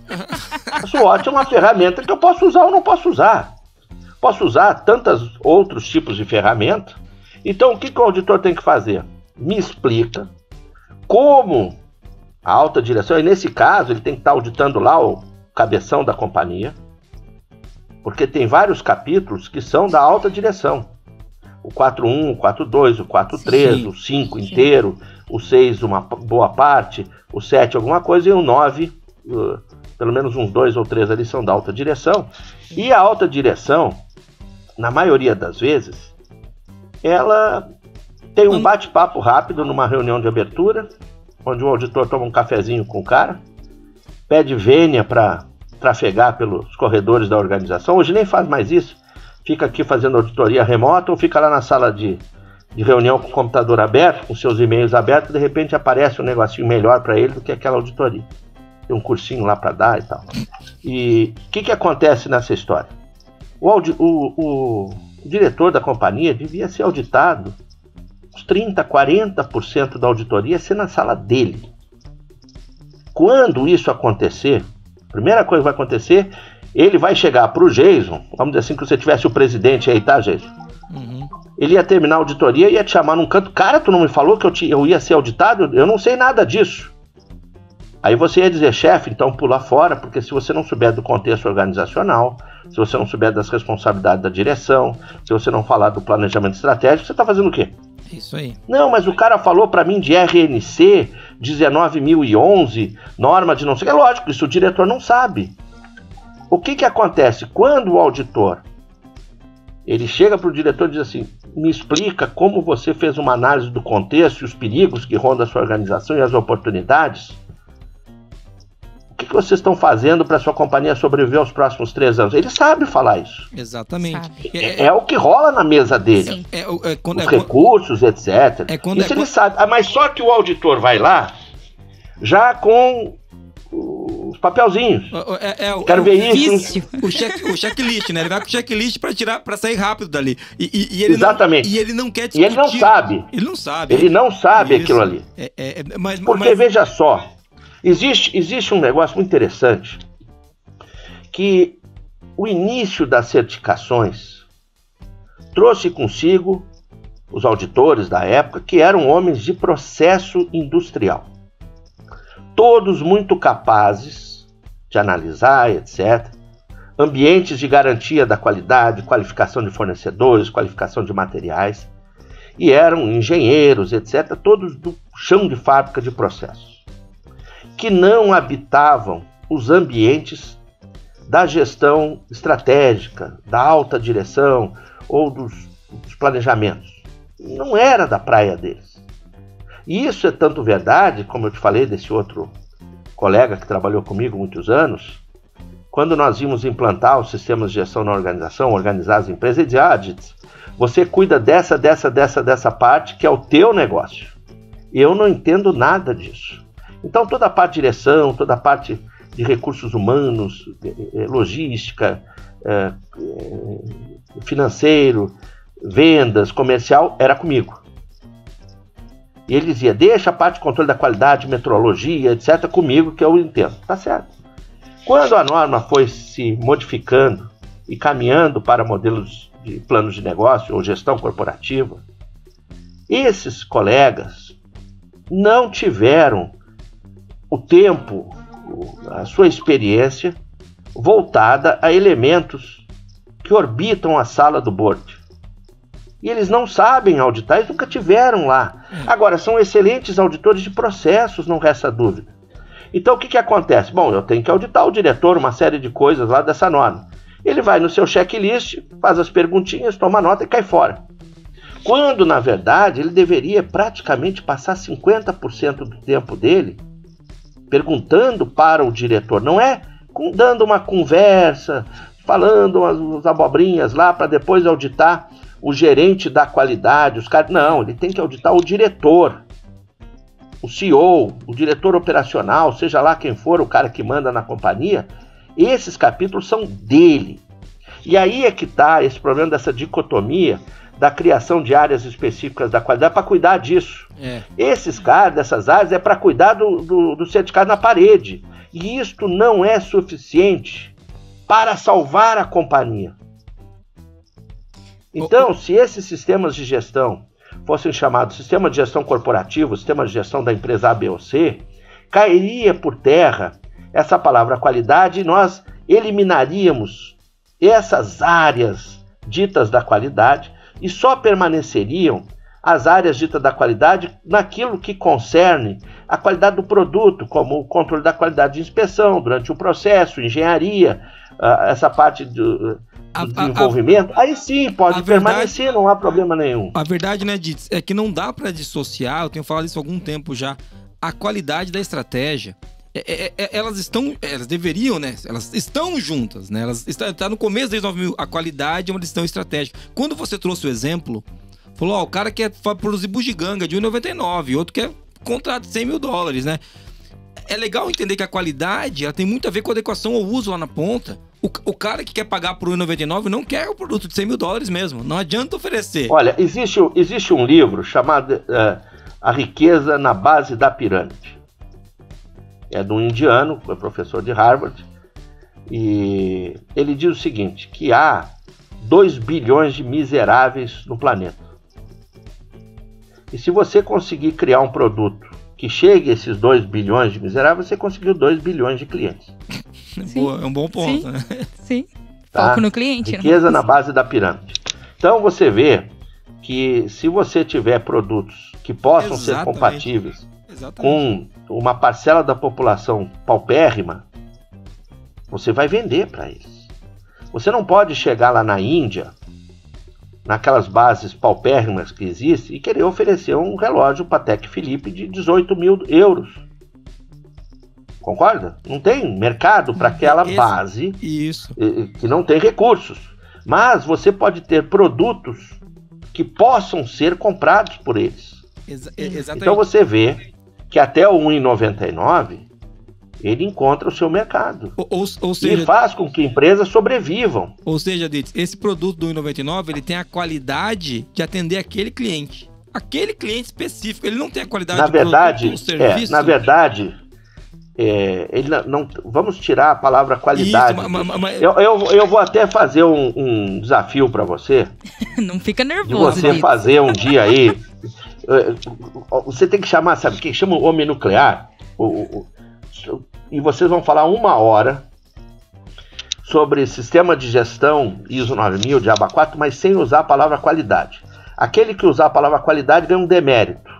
A SWOT é uma ferramenta que eu posso usar ou não posso usar. Posso usar tantos outros tipos de ferramenta. Então, o que o auditor tem que fazer? Me explica como a alta direção, e nesse caso ele tem que estar auditando lá o cabeção da companhia, porque tem vários capítulos que são da alta direção. O 4.1, o 4.2, o 4.3, o 5 inteiro, o 6 uma boa parte, o 7 alguma coisa e o 9, pelo menos uns 2 ou 3 ali são da alta direção. E a alta direção, na maioria das vezes, ela tem um bate-papo rápido numa reunião de abertura, onde o auditor toma um cafezinho com o cara, pede vênia para trafegar pelos corredores da organização. Hoje nem faz mais isso, fica aqui fazendo auditoria remota ou fica lá na sala de reunião com o computador aberto, com seus e-mails abertos, de repente aparece um negocinho melhor para ele do que aquela auditoria. Tem um cursinho lá para dar e tal. E o que acontece nessa história? O diretor da companhia devia ser auditado, uns 30%, 40% da auditoria ser na sala dele. Quando isso acontecer, a primeira coisa que vai acontecer, ele vai chegar para o Jason, vamos dizer assim, que você tivesse o presidente aí, tá, Jason? Uhum. Ele ia terminar a auditoria e ia te chamar num canto. Cara, tu não me falou que eu ia ser auditado? Eu não sei nada disso. Aí você ia dizer, chefe, então pula fora, porque se você não souber do contexto organizacional, se você não souber das responsabilidades da direção, se você não falar do planejamento estratégico, você está fazendo o quê? Isso aí. Não, mas o cara falou para mim de RNC 19.011, norma de não sei o que. É lógico, isso o diretor não sabe. O que acontece? Quando o auditor ele chega para o diretor e diz assim, me explica como você fez uma análise do contexto e os perigos que rondam a sua organização e as oportunidades. O que vocês estão fazendo para a sua companhia sobreviver aos próximos 3 anos? Ele sabe falar isso. Exatamente. É o que rola na mesa dele. Os recursos, etc. Isso ele sabe. Mas só que o auditor vai lá já com os papelzinhos. Quero ver isso. O checklist, né? Ele vai com o checklist para sair rápido dali. E ele exatamente. E ele não quer discutir. E ele não sabe. Ele não sabe aquilo ali. Porque veja só. Existe um negócio muito interessante, que o início das certificações trouxe consigo os auditores da época, que eram homens de processo industrial. Todos muito capazes de analisar, etc. Ambientes de garantia da qualidade, qualificação de fornecedores, qualificação de materiais. E eram engenheiros, etc. Todos do chão de fábrica de processos, que não habitavam os ambientes da gestão estratégica, da alta direção ou dos planejamentos. Não era da praia deles. E isso é tanto verdade, como eu te falei desse outro colega que trabalhou comigo muitos anos, quando nós íamos implantar os sistemas de gestão na organização, organizar as empresas, ele dizia, Dits, você cuida dessa parte que é o teu negócio. Eu não entendo nada disso. Então toda a parte de direção, toda a parte de recursos humanos, logística, financeiro, vendas, comercial, era comigo. E ele dizia, deixa a parte de controle da qualidade, metrologia, etc, comigo que eu entendo. Tá certo. Quando a norma foi se modificando e caminhando para modelos de planos de negócio ou gestão corporativa, esses colegas não tiveram o tempo, a sua experiência voltada a elementos que orbitam a sala do board. E eles não sabem auditar, eles nunca tiveram lá. Agora, são excelentes auditores de processos, não resta dúvida. Então, o que acontece? Bom, eu tenho que auditar o diretor, uma série de coisas lá dessa norma. Ele vai no seu checklist, faz as perguntinhas, toma nota e cai fora. Quando, na verdade, ele deveria praticamente passar 50% do tempo dele perguntando para o diretor, não é dando uma conversa, falando umas abobrinhas lá para depois auditar o gerente da qualidade, os caras. Não, ele tem que auditar o diretor, o CEO, o diretor operacional, seja lá quem for o cara que manda na companhia. Esses capítulos são dele. E aí é que está esse problema dessa dicotomia da criação de áreas específicas da qualidade para cuidar disso. Esses caras, dessas áreas, é para cuidar do certificado na parede. E isto não é suficiente para salvar a companhia. Então, se esses sistemas de gestão fossem chamados sistema de gestão corporativo, sistema de gestão da empresa A, B ou C, cairia por terra essa palavra qualidade e nós eliminaríamos essas áreas ditas da qualidade e só permaneceriam as áreas ditas da qualidade naquilo que concerne a qualidade do produto, como o controle da qualidade de inspeção durante o processo, engenharia, essa parte do desenvolvimento. Aí sim, pode permanecer, não há problema nenhum. A verdade, né, Dits, é que não dá para dissociar, eu tenho falado isso há algum tempo já, a qualidade da estratégia. Elas deveriam, né? Elas estão juntas, né? Elas estão no começo desde 2000, a qualidade é uma decisão estratégica. Quando você trouxe o exemplo, falou, o cara quer produzir bugiganga de R$1,99, outro quer contrato de $100.000, né? É legal entender que a qualidade, ela tem muito a ver com a adequação ao uso lá na ponta. O cara que quer pagar por R$1,99 não quer o produto de $100.000 mesmo. Não adianta oferecer. Olha, existe um livro chamado A Riqueza na Base da Pirâmide. É de um indiano, é professor de Harvard, e ele diz o seguinte, que há 2 bilhões de miseráveis no planeta. E se você conseguir criar um produto que chegue a esses 2 bilhões de miseráveis, você conseguiu 2 bilhões de clientes. Boa, é um bom ponto, Sim. né? Sim. Tá? Foco no cliente. Riqueza na base da pirâmide. Então você vê que se você tiver produtos que possam ser Exatamente. compatíveis Exatamente. com uma parcela da população paupérrima, você vai vender para eles. Você não pode chegar lá na Índia, naquelas bases paupérrimas que existem, e querer oferecer um relógio Patek Philippe de 18 mil euros. Concorda? Não tem mercado para aquela base Isso. que não tem recursos. Mas você pode ter produtos que possam ser comprados por eles. Exatamente. Então você vê que até o 1,99 ele encontra o seu mercado. Ou seja, E faz com que empresas sobrevivam. Ou seja, Ditz, esse produto do 1,99 ele tem a qualidade de atender aquele cliente. Aquele cliente específico, ele não tem a qualidade Na de verdade, produto ou serviço. ele não, vamos tirar a palavra qualidade. Isso, mas- Eu vou até fazer um desafio para você, Não fica de nervoso, você Ditz. fazer um dia aí. Você tem que chamar, sabe quem? Chama o homem nuclear. E vocês vão falar 1 hora sobre sistema de gestão ISO 9000 de aba 4, mas sem usar a palavra qualidade. Aquele que usar a palavra qualidade ganha um demérito.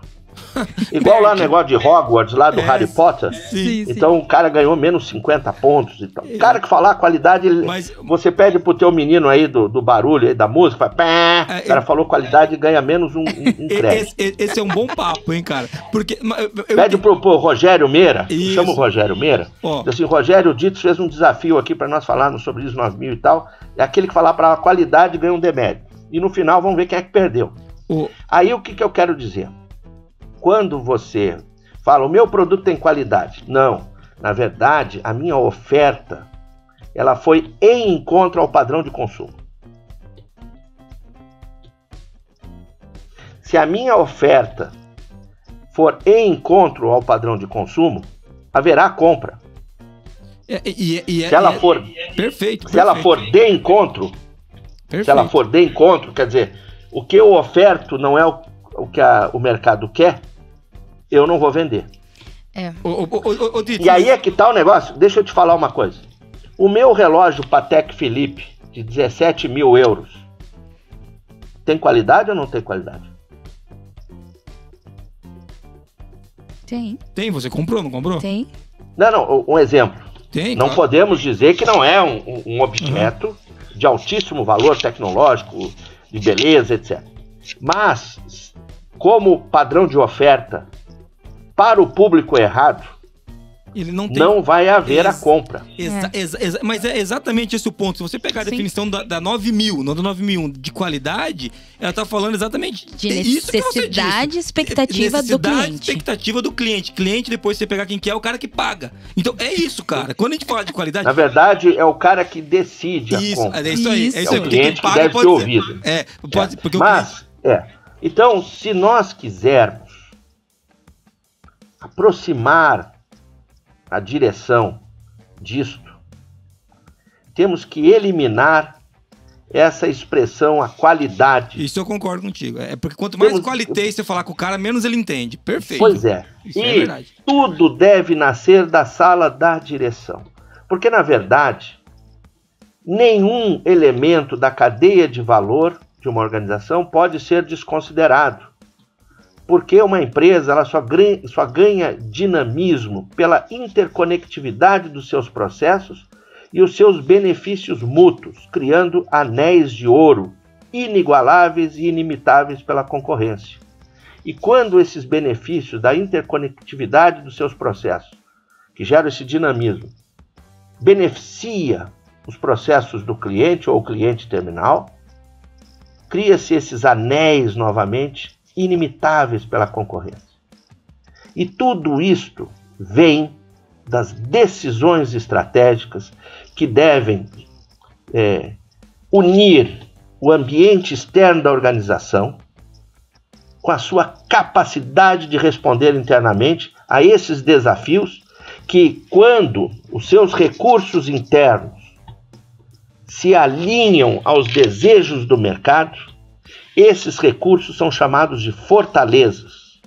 Igual lá no negócio de Hogwarts, lá do Harry Potter. Sim. Então o cara ganhou menos 50 pontos e tal. O cara que falar qualidade, Mas- você pede pro teu menino aí do barulho aí da música, fala, pá, o cara falou qualidade e ganha menos um crédito. Esse é um bom papo, hein, cara? Porque Pede pro Rogério Meira, Isso. chama o Rogério Meira, Ó. diz assim, Rogério Ditz fez um desafio aqui para nós falarmos sobre ISO 9000 e tal, é aquele que falar para a qualidade ganha um demérito. E no final vamos ver quem é que perdeu. Aí o que eu quero dizer? Quando você fala, o meu produto tem qualidade. Não, na verdade, a minha oferta, ela foi em encontro ao padrão de consumo. Se a minha oferta for em encontro ao padrão de consumo, haverá compra. Se ela for perfeito. Se ela for de encontro, Perfeito. se ela for de encontro, quer dizer, o que eu oferto não é o que o mercado quer, eu não vou vender. Ditz, E aí é que tá o negócio. Deixa eu te falar uma coisa. O meu relógio Patek Philippe de 17 mil euros tem qualidade ou não tem qualidade? Tem, você comprou, não comprou? tem. Não, um exemplo. Tem, Não claro. podemos dizer que não é um objeto de altíssimo valor tecnológico, de beleza, etc. Mas, como padrão de oferta para o público errado, Ele não tem. não vai haver a compra. Mas é exatamente esse o ponto. Se você pegar a Sim. definição da 9000, não da 9001, de qualidade, ela tá falando exatamente De isso que você necessidade disse. e expectativa do cliente. Expectativa do cliente. Cliente, depois você pegar quem quer, é o cara que paga. Então é isso, cara. Quando a gente fala de qualidade. Na verdade, é o cara que decide a Isso, compra. é isso aí. Isso. É É isso aí. o Porque cliente quem que paga deve pode ser ser. ouvido. Pode, porque o Mas, então, se nós quisermos aproximar a direção disto, temos que eliminar essa expressão, a qualidade. Isso eu concordo contigo. É porque quanto mais Temos- qualitei você falar com o cara, menos ele entende. Perfeito. Pois é. Isso é E verdade. tudo deve nascer da sala da direção. Porque, na verdade, nenhum elemento da cadeia de valor de uma organização pode ser desconsiderado. Porque uma empresa ela só ganha dinamismo pela interconectividade dos seus processos e os seus benefícios mútuos, criando anéis de ouro inigualáveis e inimitáveis pela concorrência. E quando esses benefícios da interconectividade dos seus processos, que geram esse dinamismo, beneficia os processos do cliente ou o cliente terminal, cria-se esses anéis novamente inimitáveis pela concorrência. E tudo isto vem das decisões estratégicas que devem unir o ambiente externo da organização com a sua capacidade de responder internamente a esses desafios que, quando os seus recursos internos se alinham aos desejos do mercado, Esses recursos são chamados de fortalezas.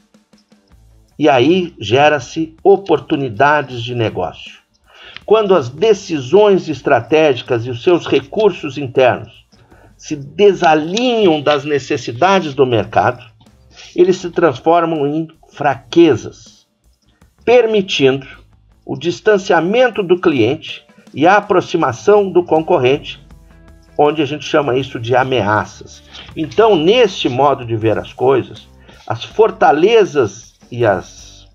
E aí gera-se oportunidades de negócio. Quando as decisões estratégicas e os seus recursos internos se desalinham das necessidades do mercado, eles se transformam em fraquezas, permitindo o distanciamento do cliente e a aproximação do concorrente, onde a gente chama isso de ameaças. Então, neste modo de ver as coisas, as fortalezas e as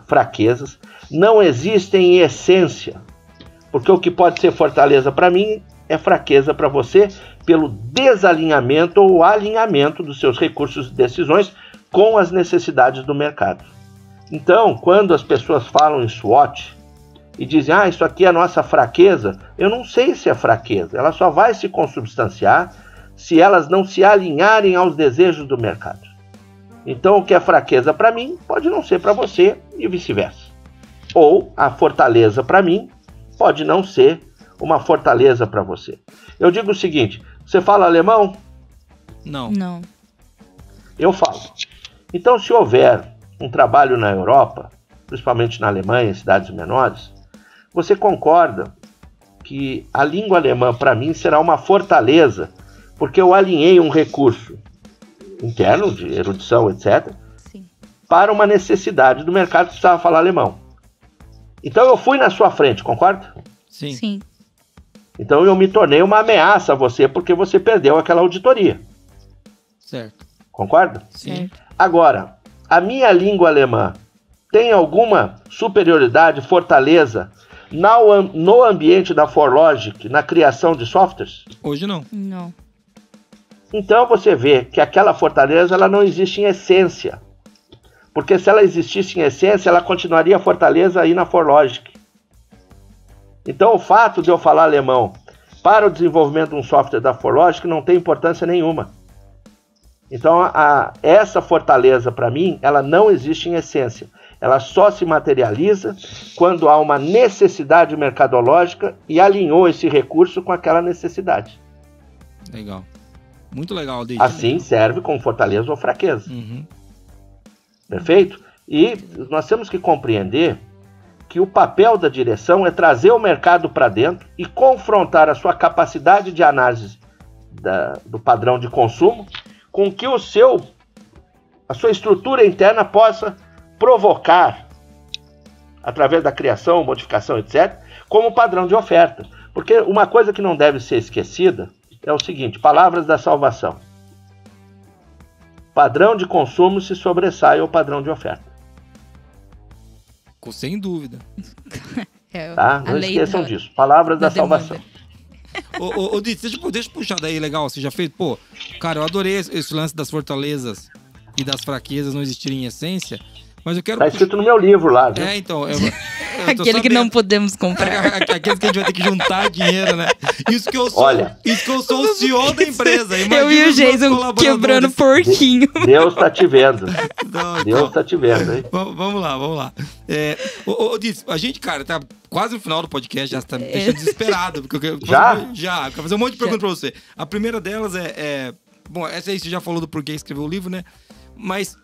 fraquezas não existem em essência, porque o que pode ser fortaleza para mim é fraqueza para você, pelo desalinhamento ou alinhamento dos seus recursos e decisões com as necessidades do mercado. Então, quando as pessoas falam em SWOT e dizem, isso aqui é a nossa fraqueza, eu não sei se é fraqueza, ela só vai se consubstanciar se elas não se alinharem aos desejos do mercado. Então, o que é fraqueza para mim pode não ser para você e vice-versa. Ou a fortaleza para mim pode não ser uma fortaleza para você. Eu digo o seguinte, você fala alemão? Não. Eu falo. Então, se houver um trabalho na Europa, principalmente na Alemanha, em cidades menores, você concorda que a língua alemã, para mim, será uma fortaleza, porque eu alinhei um recurso interno, de erudição, etc., Sim. para uma necessidade do mercado que precisava falar alemão. Então, eu fui na sua frente, concorda? Sim. Então, eu me tornei uma ameaça a você, porque você perdeu aquela auditoria. Certo. Concorda? Sim. Certo. Agora, a minha língua alemã tem alguma superioridade, fortaleza no ambiente da ForLogic, na criação de softwares? Hoje não. Não. Então você vê que aquela fortaleza ela não existe em essência. Porque se ela existisse em essência, ela continuaria fortaleza aí na ForLogic. Então o fato de eu falar alemão para o desenvolvimento de um software da ForLogic não tem importância nenhuma. Então essa fortaleza para mim, ela não existe em essência. Ela só se materializa quando há uma necessidade mercadológica e alinhou esse recurso com aquela necessidade. Legal. Muito legal, Deide. Assim serve como fortaleza ou fraqueza. Uhum. Perfeito? E nós temos que compreender que o papel da direção é trazer o mercado para dentro e confrontar a sua capacidade de análise do padrão de consumo com que a sua estrutura interna possa provocar, através da criação, modificação, etc., como padrão de oferta. Porque uma coisa que não deve ser esquecida é o seguinte, palavras da salvação. Padrão de consumo se sobressai ao padrão de oferta. Sem dúvida. Tá? Não esqueçam disso. Palavras da salvação. Ô, Dito, deixa eu puxar daí, legal, você já fez? Pô, cara, eu adorei esse lance das fortalezas e das fraquezas não existirem em essência, mas eu quero... Tá escrito no meu livro lá, viu? Então... Aquele que não podemos comprar. Aqueles que a gente vai ter que juntar dinheiro, né? Isso que eu sou, Olha, isso que eu sou o CEO da empresa. Eu e o Jason quebrando porquinho. Deus tá te vendo. Não, Deus tá te vendo, hein? Vamos lá. Ô, Dito, a gente, cara, tá quase no final do podcast, já tá me deixando desesperado. Porque eu quero eu quero fazer um monte de perguntas pra você. A primeira delas bom, essa aí você já falou do porquê escreveu o livro, né? Mas...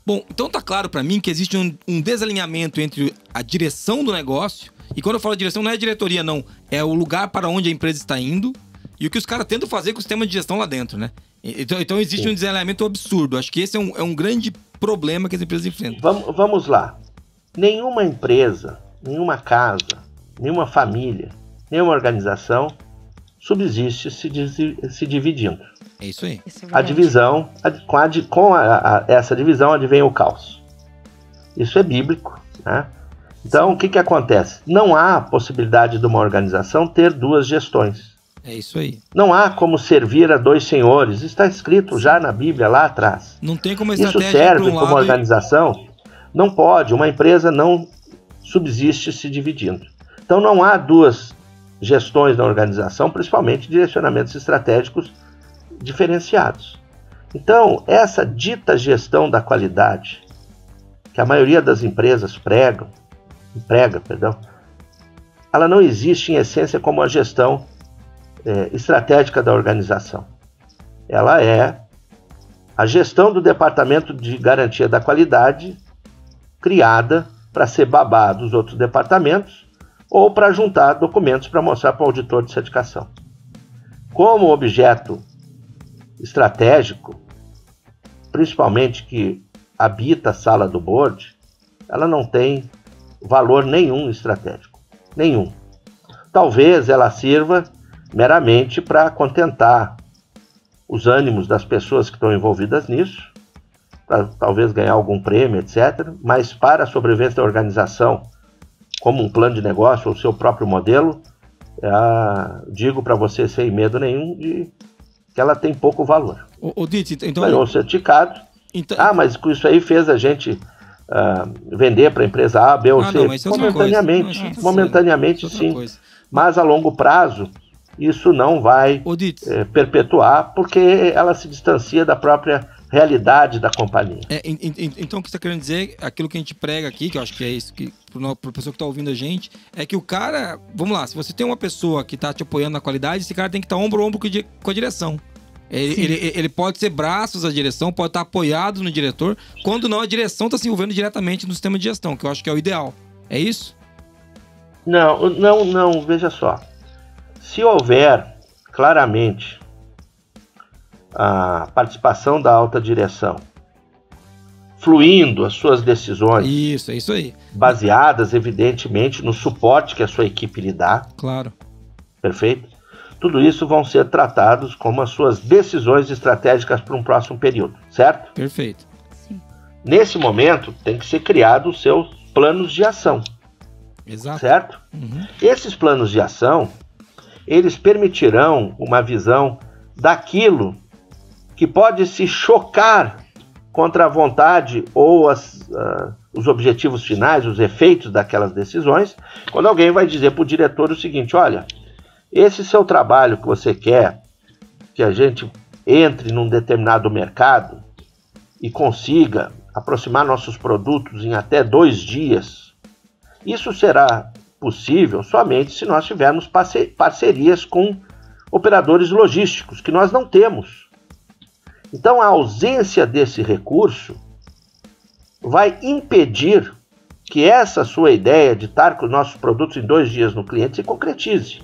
Bom, então tá claro pra mim que existe um desalinhamento entre a direção do negócio, e quando eu falo direção não é a diretoria não, é o lugar para onde a empresa está indo e o que os caras tentam fazer com o sistema de gestão lá dentro, né? Então existe um desalinhamento absurdo. Acho que esse é um grande problema que as empresas enfrentam. Vamos lá. Nenhuma empresa, nenhuma casa, nenhuma família, nenhuma organização subsiste se dividindo. É isso aí. A divisão, essa divisão advém o caos. Isso é bíblico, né? Então, o que acontece? Não há possibilidade de uma organização ter duas gestões. É isso aí. Não há como servir a dois senhores. Está escrito já na Bíblia, lá atrás. Não tem como a Isso estratégia serve para uma organização. Não pode. Uma empresa não subsiste se dividindo. Então, não há duas gestões na organização, principalmente direcionamentos estratégicos diferenciados. Então, essa dita gestão da qualidade, que a maioria das empresas emprega, ela não existe em essência como a gestão estratégica da organização. ela é a gestão do Departamento de Garantia da Qualidade, criada para ser babá dos outros departamentos ou para juntar documentos para mostrar para o auditor de certificação. Como objeto estratégico, principalmente que habita a sala do board, ela não tem valor nenhum estratégico. Nenhum. Talvez ela sirva meramente para contentar os ânimos das pessoas que estão envolvidas nisso, para talvez ganhar algum prêmio, etc. Mas para a sobrevivência da organização, como um plano de negócio ou seu próprio modelo, digo para você sem medo nenhum de que ela tem pouco valor. O Ditz, então... Ganhou o certificado. Então... mas isso aí fez a gente vender para a empresa A, B ou C. Não, mas momentaneamente. Momentaneamente, sim. Mas a longo prazo, isso não vai perpetuar, porque ela se distancia da própria realidade da companhia. Então, o que você está querendo dizer, aquilo que a gente prega aqui, que eu acho que é isso, que para a pessoa que está ouvindo a gente, é que o cara, vamos lá, se você tem uma pessoa que está te apoiando na qualidade, esse cara tem que estar ombro a ombro com a direção. Ele pode ser braços da direção, pode estar apoiado no diretor, quando não, a direção está se envolvendo diretamente no sistema de gestão, que eu acho que é o ideal. É isso? Não, veja só. Se houver claramente a participação da alta direção, fluindo as suas decisões. Isso, é isso aí. Baseadas, evidentemente, no suporte que a sua equipe lhe dá. Claro. Perfeito? Tudo isso vão ser tratados como as suas decisões estratégicas para um próximo período, certo? Perfeito. Sim. Nesse momento, tem que ser criado os seus planos de ação. Exato. Certo? Uhum. Esses planos de ação, eles permitirão uma visão daquilo que pode se chocar contra a vontade ou os objetivos finais, os efeitos daquelas decisões, quando alguém vai dizer para o diretor o seguinte: olha, esse seu trabalho que você quer que a gente entre num determinado mercado e consiga aproximar nossos produtos em até 2 dias, isso será possível somente se nós tivermos parcerias com operadores logísticos, que nós não temos. Então, a ausência desse recurso vai impedir que essa sua ideia de estar com os nossos produtos em 2 dias no cliente se concretize.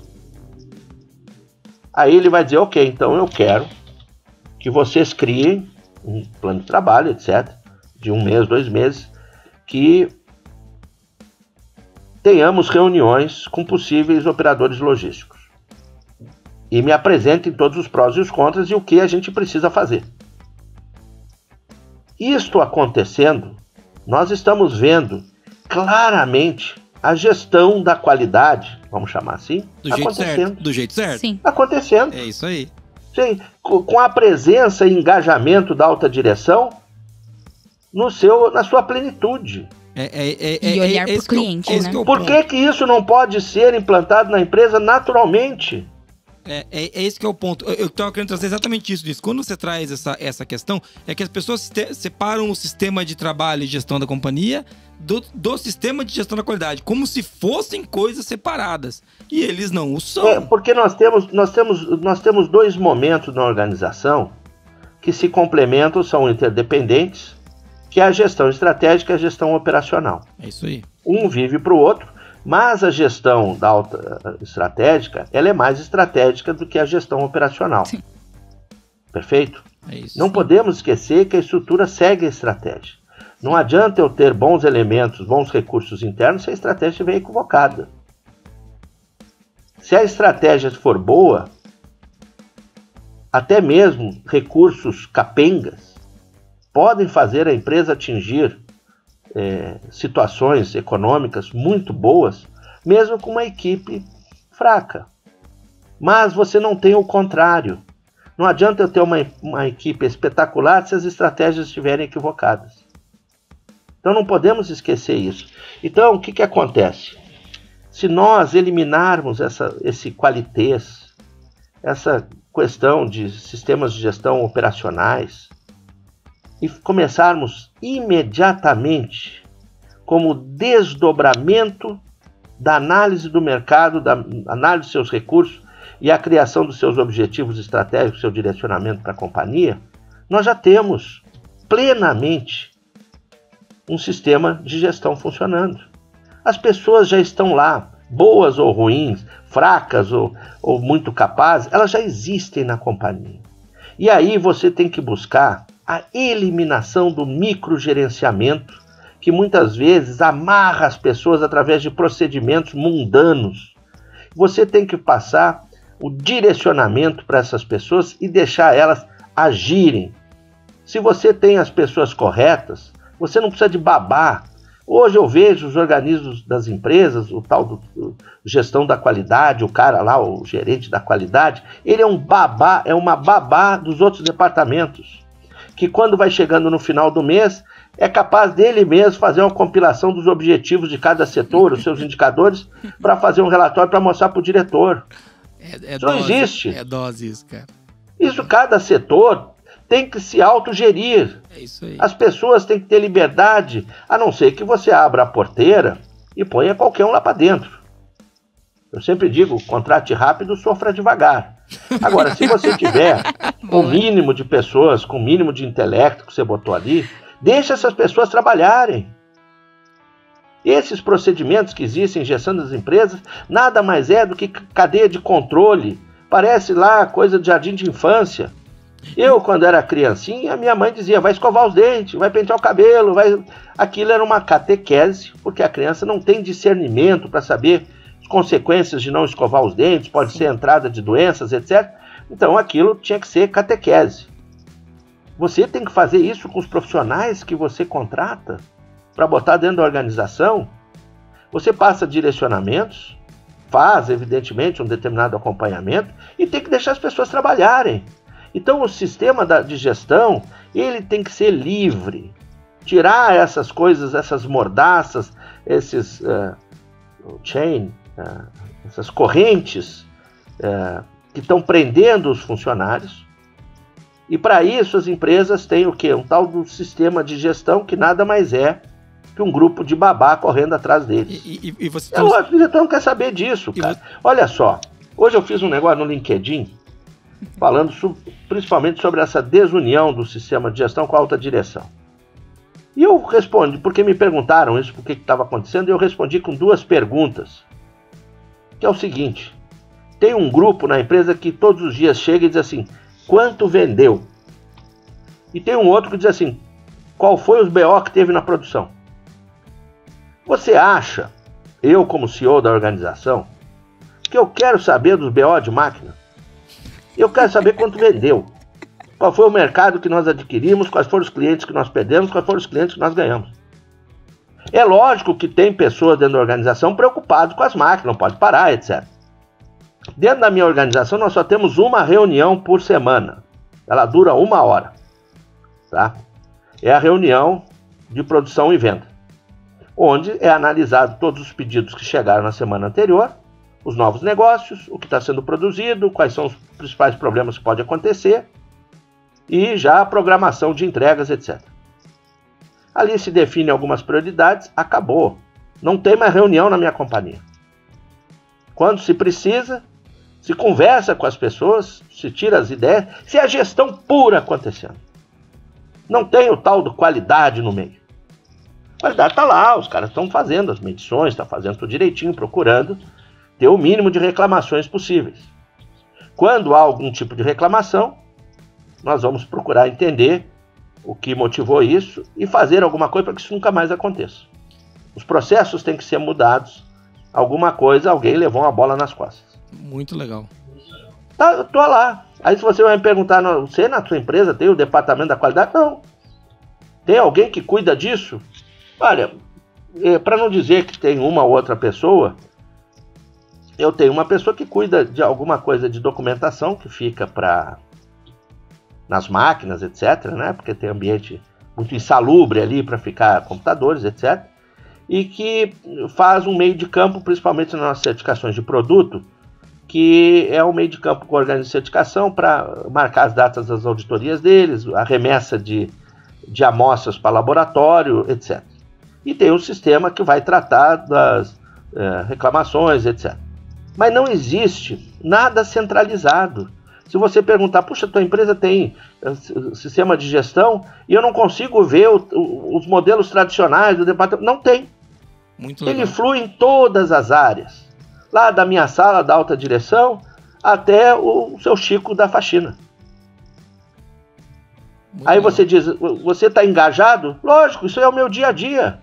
Aí ele vai dizer: ok, então eu quero que vocês criem um plano de trabalho, etc., de 1 mês, 2 meses, que tenhamos reuniões com possíveis operadores logísticos e me apresentem todos os prós e os contras e o que a gente precisa fazer. Isto acontecendo, nós estamos vendo claramente a gestão da qualidade, vamos chamar assim, Do jeito certo. Sim. Acontecendo. É isso aí. Sim, com a presença e engajamento da alta direção na sua plenitude. E olhar para o cliente, né? Por que isso não pode ser implantado na empresa naturalmente? Esse que é o ponto. Eu estava querendo trazer exatamente isso disso. Quando você traz essa questão, é que as pessoas separam o sistema de trabalho e gestão da companhia do sistema de gestão da qualidade, como se fossem coisas separadas. E eles não o são. Porque nós temos 2 momentos na organização que se complementam, são interdependentes, que é a gestão estratégica e a gestão operacional. É isso aí. Um vive para o outro, mas a gestão da alta estratégica, ela é mais estratégica do que a gestão operacional. Sim. Perfeito? É isso. Não podemos esquecer que a estrutura segue a estratégia. Não adianta eu ter bons elementos, bons recursos internos se a estratégia estiver equivocada. Se a estratégia for boa, até mesmo recursos capengas podem fazer a empresa atingir situações econômicas muito boas, mesmo com uma equipe fraca. Mas você não tem o contrário. Não adianta eu ter uma equipe espetacular se as estratégias estiverem equivocadas. Então não podemos esquecer isso. Então o que acontece? Se nós eliminarmos esse qualitês, essa questão de sistemas de gestão operacionais, e começarmos imediatamente como desdobramento da análise do mercado, da análise dos seus recursos, e a criação dos seus objetivos estratégicos, seu direcionamento para a companhia, nós já temos plenamente um sistema de gestão funcionando. As pessoas já estão lá, boas ou ruins, fracas ou muito capazes, elas já existem na companhia. E aí você tem que buscar a eliminação do microgerenciamento, que muitas vezes amarra as pessoas através de procedimentos mundanos. Você tem que passar o direcionamento para essas pessoas e deixar elas agirem. Se você tem as pessoas corretas, você não precisa de babá. Hoje eu vejo os organismos das empresas, o tal do gestão da qualidade, o cara lá, o gerente da qualidade, ele é um babá, é uma babá dos outros departamentos, que quando vai chegando no final do mês, é capaz dele mesmo fazer uma compilação dos objetivos de cada setor, os seus indicadores, para fazer um relatório para mostrar para o diretor. Isso não existe. É dose isso, cara. Isso, cada setor tem que se autogerir. É isso aí. As pessoas têm que ter liberdade, a não ser que você abra a porteira e ponha qualquer um lá para dentro. Eu sempre digo, contrate rápido, sofra devagar. Agora, se você tiver o mínimo de pessoas, com o mínimo de intelecto que você botou ali, deixa essas pessoas trabalharem. Esses procedimentos que existem em gestão das empresas nada mais é do que cadeia de controle. Parece lá coisa de jardim de infância. Eu, quando era criancinha, minha mãe dizia, vai escovar os dentes, vai pentear o cabelo, vai... Aquilo era uma catequese, porque a criança não tem discernimento para saber as consequências de não escovar os dentes, pode ser entrada de doenças, etc. Então aquilo tinha que ser catequese. Você tem que fazer isso com os profissionais que você contrata para botar dentro da organização. Você passa direcionamentos, faz, evidentemente, um determinado acompanhamento e tem que deixar as pessoas trabalharem. Então o sistema de gestão, ele tem que ser livre, tirar essas coisas, essas mordaças, esses essas correntes que estão prendendo os funcionários. E para isso as empresas têm o quê? Um tal do sistema de gestão que nada mais é que um grupo de babá correndo atrás deles. E você O diretor não quer saber disso, cara. Olha só, hoje eu fiz um negócio no LinkedIn falando principalmente sobre essa desunião do sistema de gestão com a alta direção. E eu respondi, porque me perguntaram isso, por que estava acontecendo, e eu respondi com duas perguntas. Que é o seguinte, tem um grupo na empresa que todos os dias chega e diz assim, quanto vendeu? E tem um outro que diz assim, qual foi os BO que teve na produção? Você acha, eu como CEO da organização, que eu quero saber dos BO de máquina? Eu quero saber quanto vendeu. Qual foi o mercado que nós adquirimos, quais foram os clientes que nós perdemos, quais foram os clientes que nós ganhamos. É lógico que tem pessoas dentro da organização preocupadas com as máquinas, não pode parar, etc. Dentro da minha organização nós só temos uma reunião por semana. Ela dura 1 hora. Tá? É a reunião de produção e venda, onde é analisado todos os pedidos que chegaram na semana anterior, os novos negócios, o que está sendo produzido, quais são os principais problemas que podem acontecer e já a programação de entregas, etc. Ali se define algumas prioridades, acabou. Não tem mais reunião na minha companhia. Quando se precisa, se conversa com as pessoas, se tira as ideias, se é a gestão pura acontecendo. Não tem o tal de qualidade no meio. A qualidade está lá, os caras estão fazendo as medições, estão fazendo tudo direitinho, procurando ter o mínimo de reclamações possíveis. Quando há algum tipo de reclamação, nós vamos procurar entender o que motivou isso e fazer alguma coisa para que isso nunca mais aconteça. Os processos têm que ser mudados. Alguma coisa, alguém levou uma bola nas costas. Muito legal. Tá, eu tô lá. Aí se você vai me perguntar, você na sua empresa tem o departamento da qualidade? Não. Tem alguém que cuida disso? Olha, para não dizer que tem uma ou outra pessoa, eu tenho uma pessoa que cuida de alguma coisa de documentação que fica nas máquinas, etc., né? Porque tem ambiente muito insalubre ali para ficar computadores, etc., e que faz um meio de campo, principalmente nas nossas certificações de produto, que é um meio de campo com organismo de certificação para marcar as datas das auditorias deles, a remessa de amostras para laboratório, etc. E tem um sistema que vai tratar das reclamações, etc. Mas não existe nada centralizado. Se você perguntar, puxa, tua empresa tem sistema de gestão e eu não consigo ver os modelos tradicionais do departamento. Não tem. Muito legal. Ele flui em todas as áreas. Lá da minha sala da alta direção até o seu Chico da faxina. Muito Aí legal. você diz, você está engajado? Lógico, isso é o meu dia a dia.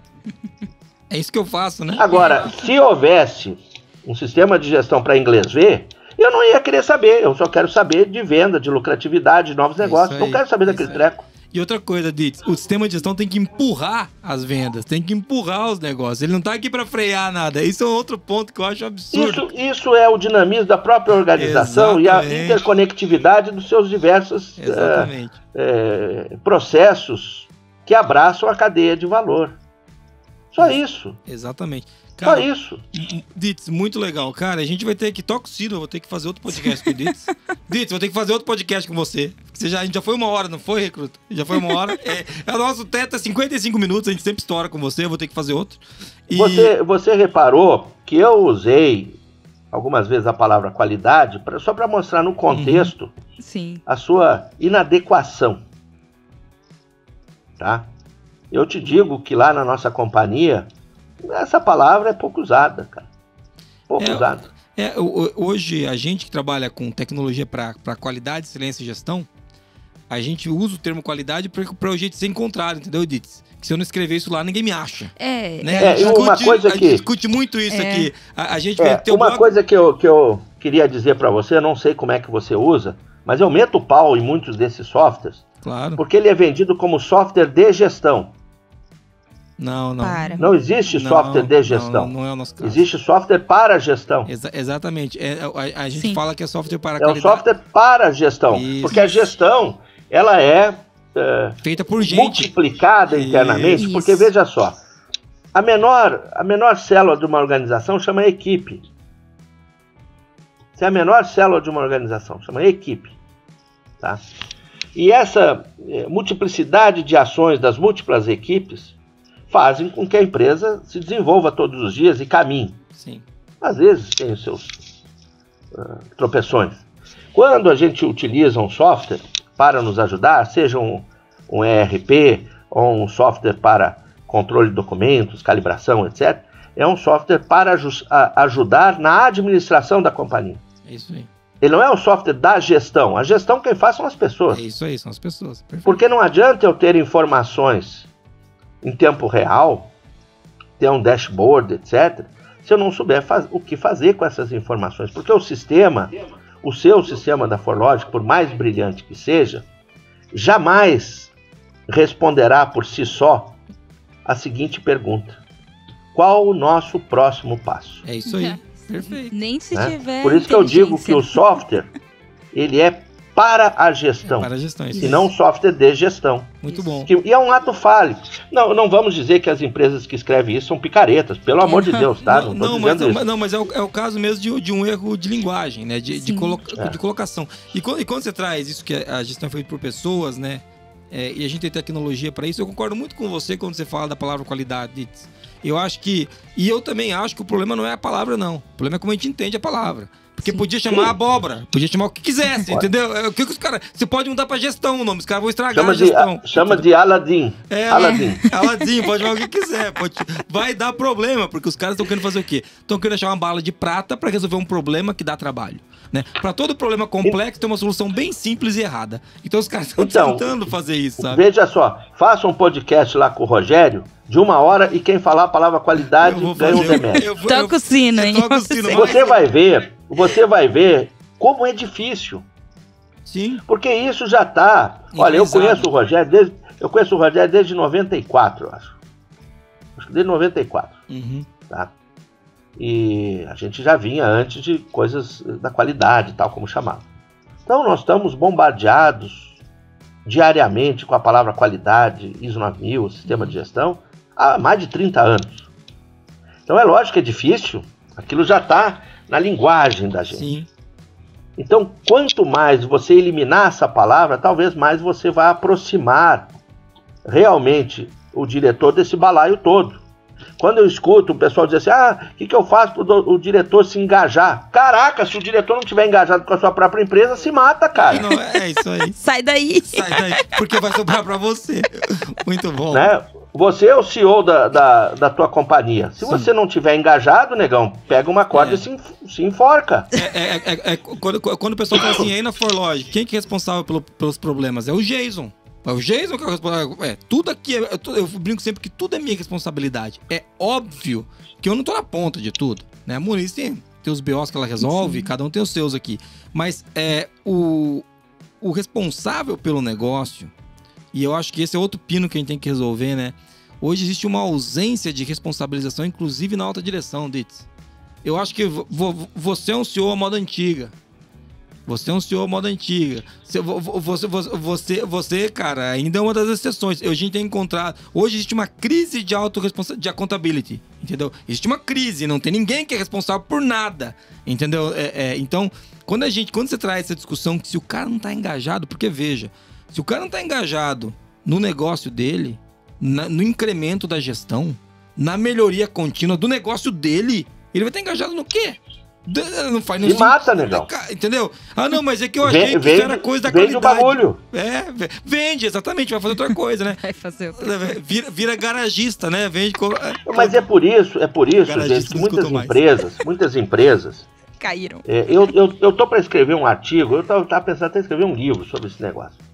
É isso que eu faço, né? Agora, se houvesse um sistema de gestão para inglês ver, eu não ia querer saber. Eu só quero saber de venda, de lucratividade, de novos negócios. aí, Não quero saber daquele isso aí. treco. E outra coisa, Ditz, o sistema de gestão tem que empurrar as vendas, tem que empurrar os negócios. Ele não tá aqui para frear nada. Isso é outro ponto que eu acho absurdo. Isso é o dinamismo da própria organização e a Exatamente. interconectividade dos seus diversos Exatamente. processos que abraçam a cadeia de valor. Só isso. Exatamente. Só Cara, isso. Ditz, muito legal. Cara, a gente vai ter que... Toca o sino, eu vou ter que fazer outro podcast com o Ditz. Ditz, vou ter que fazer outro podcast com você. A gente já foi 1 hora, não foi, Recruta? Já foi 1 hora. O nosso teto é 55 minutos, a gente sempre estoura com você, eu vou ter que fazer outro. E... Você reparou que eu usei algumas vezes a palavra qualidade só para mostrar no contexto Sim. a sua inadequação. Tá? Eu te digo que lá na nossa companhia, essa palavra é pouco usada, cara. Pouco usada. Hoje, a gente que trabalha com tecnologia para qualidade, excelência e gestão, a gente usa o termo qualidade para o jeito de ser encontrado, entendeu, Ditz? Que se eu não escrever isso lá, ninguém me acha. Né? A gente discute muito isso aqui. A gente vai ter uma coisa que eu queria dizer para você, eu não sei como é que você usa, mas eu meto o pau em muitos desses softwares, claro. Porque ele é vendido como software de gestão. Não. Não existe software de gestão. Não é o nosso caso. Existe software para gestão. Exatamente. A gente fala que é software para qualidade. É o software para gestão. Isso. Porque a gestão, ela é feita por gente. Multiplicada internamente. Porque, veja só, a menor célula de uma organização chama equipe. Essa é a menor célula de uma organização, chama equipe. Tá? E essa multiplicidade de ações das múltiplas equipes fazem com que a empresa se desenvolva todos os dias e caminhe. Sim. Às vezes tem os seus tropeções. Quando a gente utiliza um software para nos ajudar, seja um ERP ou um software para controle de documentos, calibração, etc., é um software para ajudar na administração da companhia. É isso aí. Ele não é um software da gestão. A gestão quem faz são as pessoas. É isso aí, são as pessoas. Perfeito. Porque não adianta eu ter informações em tempo real, ter um dashboard, etc., se eu não souber o que fazer com essas informações. Porque o seu sistema da ForLogic, por mais brilhante que seja, jamais responderá por si só a seguinte pergunta: qual o nosso próximo passo? É isso aí. Perfeito. Nem se tiver. Por isso que eu digo que o software, ele é para a gestão, para a gestão, e não um software de gestão. Muito bom. E é um ato falho. Não vamos dizer que as empresas que escrevem isso são picaretas, pelo amor de Deus, tá? Mas é o caso mesmo de um erro de linguagem, né? De colocação. E quando você traz isso, que a gestão é feita por pessoas, né? E a gente tem tecnologia para isso, eu concordo muito com você quando você fala da palavra qualidade. Eu acho que... E eu também acho que o problema não é a palavra, não. O problema é como a gente entende a palavra. Porque podia chamar abóbora, podia chamar o que quisesse, entendeu? O que os caras... Você pode mudar pra gestão o nome, os caras vão estragar a gestão. Chama de Aladim. Aladim, pode chamar o que quiser. Vai dar problema, porque os caras estão querendo fazer o quê? Estão querendo achar uma bala de prata pra resolver um problema que dá trabalho. Né? Pra todo problema complexo tem uma solução bem simples e errada. Então os caras estão tentando fazer isso, sabe? Veja só, faça um podcast lá com o Rogério de 1 hora e quem falar a palavra qualidade ganha um demérito. Toca o sino, hein? Você vai ver como é difícil. Sim. Porque isso já está... Olha, eu conheço o Rogério desde 94, eu acho. Acho que desde 94. Uhum. Tá? E a gente já vinha antes de coisas da qualidade, tal como chamava. Então nós estamos bombardeados diariamente com a palavra qualidade, ISO 9000, sistema de gestão, há mais de 30 anos. Então é lógico que é difícil, aquilo já está na linguagem da gente. Sim. Então, quanto mais você eliminar essa palavra, talvez mais você vai aproximar realmente o diretor desse balaio todo. Quando eu escuto o pessoal dizer assim, o que eu faço para o diretor se engajar? Caraca, se o diretor não estiver engajado com a sua própria empresa, se mata, cara. Não, é isso aí. Sai daí. Sai daí, porque vai sobrar pra você. Muito bom. Né? Você é o CEO da tua companhia. Se você não tiver engajado, negão, pega uma corda e se enforca. Quando o pessoal fala assim, aí na ForLogic, quem que é responsável pelos problemas? É o Jason. É o Jason que é o responsável. Tudo aqui, eu brinco sempre que tudo é minha responsabilidade. É óbvio que eu não tô na ponta de tudo, né? A Muniz tem os BOs que ela resolve, cada um tem os seus aqui. Mas o responsável pelo negócio, e eu acho que esse é outro pino que a gente tem que resolver, né? Hoje existe uma ausência de responsabilização, inclusive na alta direção, Ditz. Eu acho que você é um CEO à moda antiga. Você é um CEO à moda antiga. Você, cara, ainda é uma das exceções. A gente tem encontrado... Hoje existe uma crise de de accountability, entendeu? Existe uma crise, não tem ninguém que é responsável por nada, entendeu? Então, quando você traz essa discussão que se o cara não tá engajado... Porque, veja, se o cara não tá engajado no negócio dele, no incremento da gestão, na melhoria contínua do negócio dele, ele vai estar engajado no quê? Não faz nenhum. E mata, negão. Entendeu? Não, mas é que eu achei que isso era coisa da qualidade. Vende o bagulho. Vende, exatamente. Vai fazer outra coisa, né? Vai fazer outra coisa. Vira garagista, né? Vende. Mas é por isso, gente, que muitas empresas caíram. Eu tô para escrever um artigo, eu tava pensando até em escrever um livro sobre esse negócio.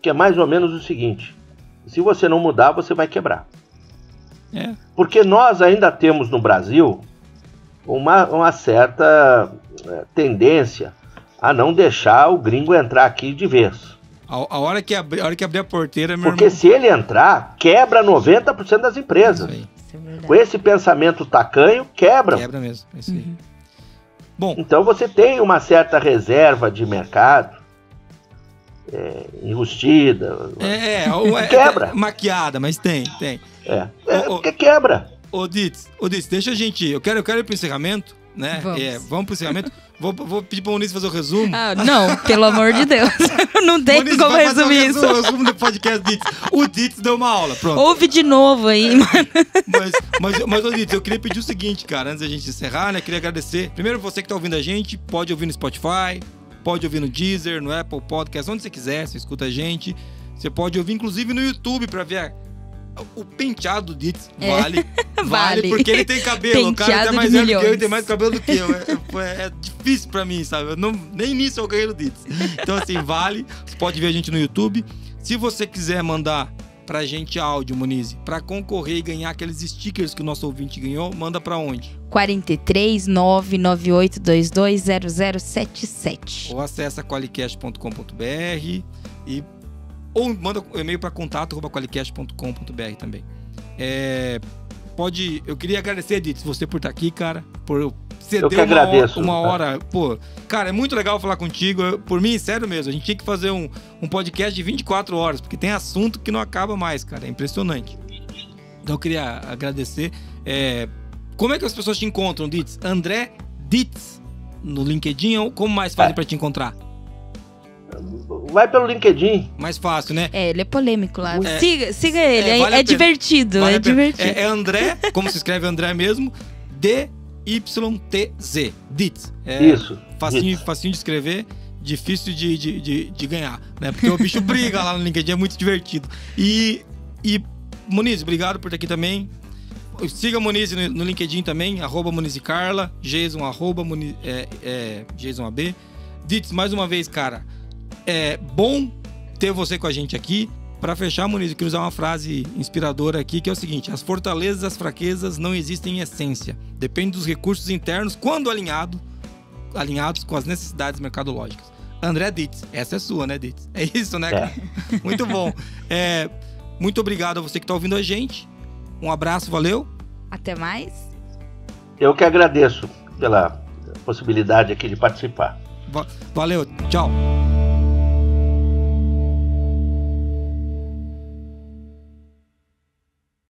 Que é mais ou menos o seguinte: se você não mudar, você vai quebrar. Porque nós ainda temos no Brasil uma certa tendência a não deixar o gringo entrar aqui de vez. A hora que abrir a porteira, Porque se ele entrar, quebra 90% das empresas. Isso é com esse pensamento tacanho, quebram. Quebra mesmo, é isso aí. Bom, então você tem uma certa reserva de mercado enrustida. Quebra. Maquiada, mas tem. Porque quebra. Ô Ditz, deixa a gente... Eu quero ir pro encerramento, né? Vamos pro encerramento. Vou pedir pra Muniz fazer o resumo. Não, pelo amor de Deus. Não tem Muniz, como resumir isso. O resumo do podcast Ditz. O Ditz deu uma aula, pronto. Ouve de novo aí, mano. Mas ô Ditz, eu queria pedir o seguinte, cara, antes da gente encerrar, né? Queria agradecer. Primeiro, você que tá ouvindo a gente, pode ouvir no Spotify, pode ouvir no Deezer, no Apple Podcast, onde você quiser, você escuta a gente. Você pode ouvir, inclusive, no YouTube pra ver o penteado do Ditz. Vale, porque ele tem cabelo. O cara tá mais velho que eu, ele tem mais cabelo do que eu. É difícil pra mim, sabe? Nem nisso eu ganhei no Ditz. Então, assim, vale. Você pode ver a gente no YouTube. Se você quiser mandar pra gente áudio, Muniz, pra concorrer e ganhar aqueles stickers que o nosso ouvinte ganhou, manda pra onde? 43 998220077. Ou acessa qualicast.com.br ou manda um e-mail para contato@qualicast.com.br também. Eu queria agradecer, Ditz, você por estar aqui, cara, por ceder uma hora. Pô, cara, é muito legal falar contigo. Por mim, sério mesmo, a gente tinha que fazer um podcast de 24 horas, porque tem assunto que não acaba mais, cara. É impressionante. Então eu queria agradecer. Como é que as pessoas te encontram, Ditz? André Ditz no LinkedIn, ou como mais fazem para te encontrar? Vai pelo LinkedIn. Mais fácil, né? Ele é polêmico lá. Siga ele, é divertido. Vale divertido. É André, como se escreve André mesmo, DYTZ. Ditz. Isso. Facinho de escrever, difícil de ganhar, né? Porque o bicho briga lá no LinkedIn, é muito divertido. E Muniz, obrigado por estar aqui também. Siga a Muniz no LinkedIn também, @MunizCarla, Jason, JasonAB. Ditz, mais uma vez, cara, é bom ter você com a gente aqui. Para fechar, Muniz, eu queria usar uma frase inspiradora aqui, que é o seguinte: as fortalezas e as fraquezas não existem em essência. Depende dos recursos internos, quando alinhados com as necessidades mercadológicas. André Ditz, essa é sua, né, Ditz? É isso, né, cara? Muito bom. Muito obrigado a você que está ouvindo a gente. Um abraço, valeu. Até mais. Eu que agradeço pela possibilidade aqui de participar. Valeu, tchau.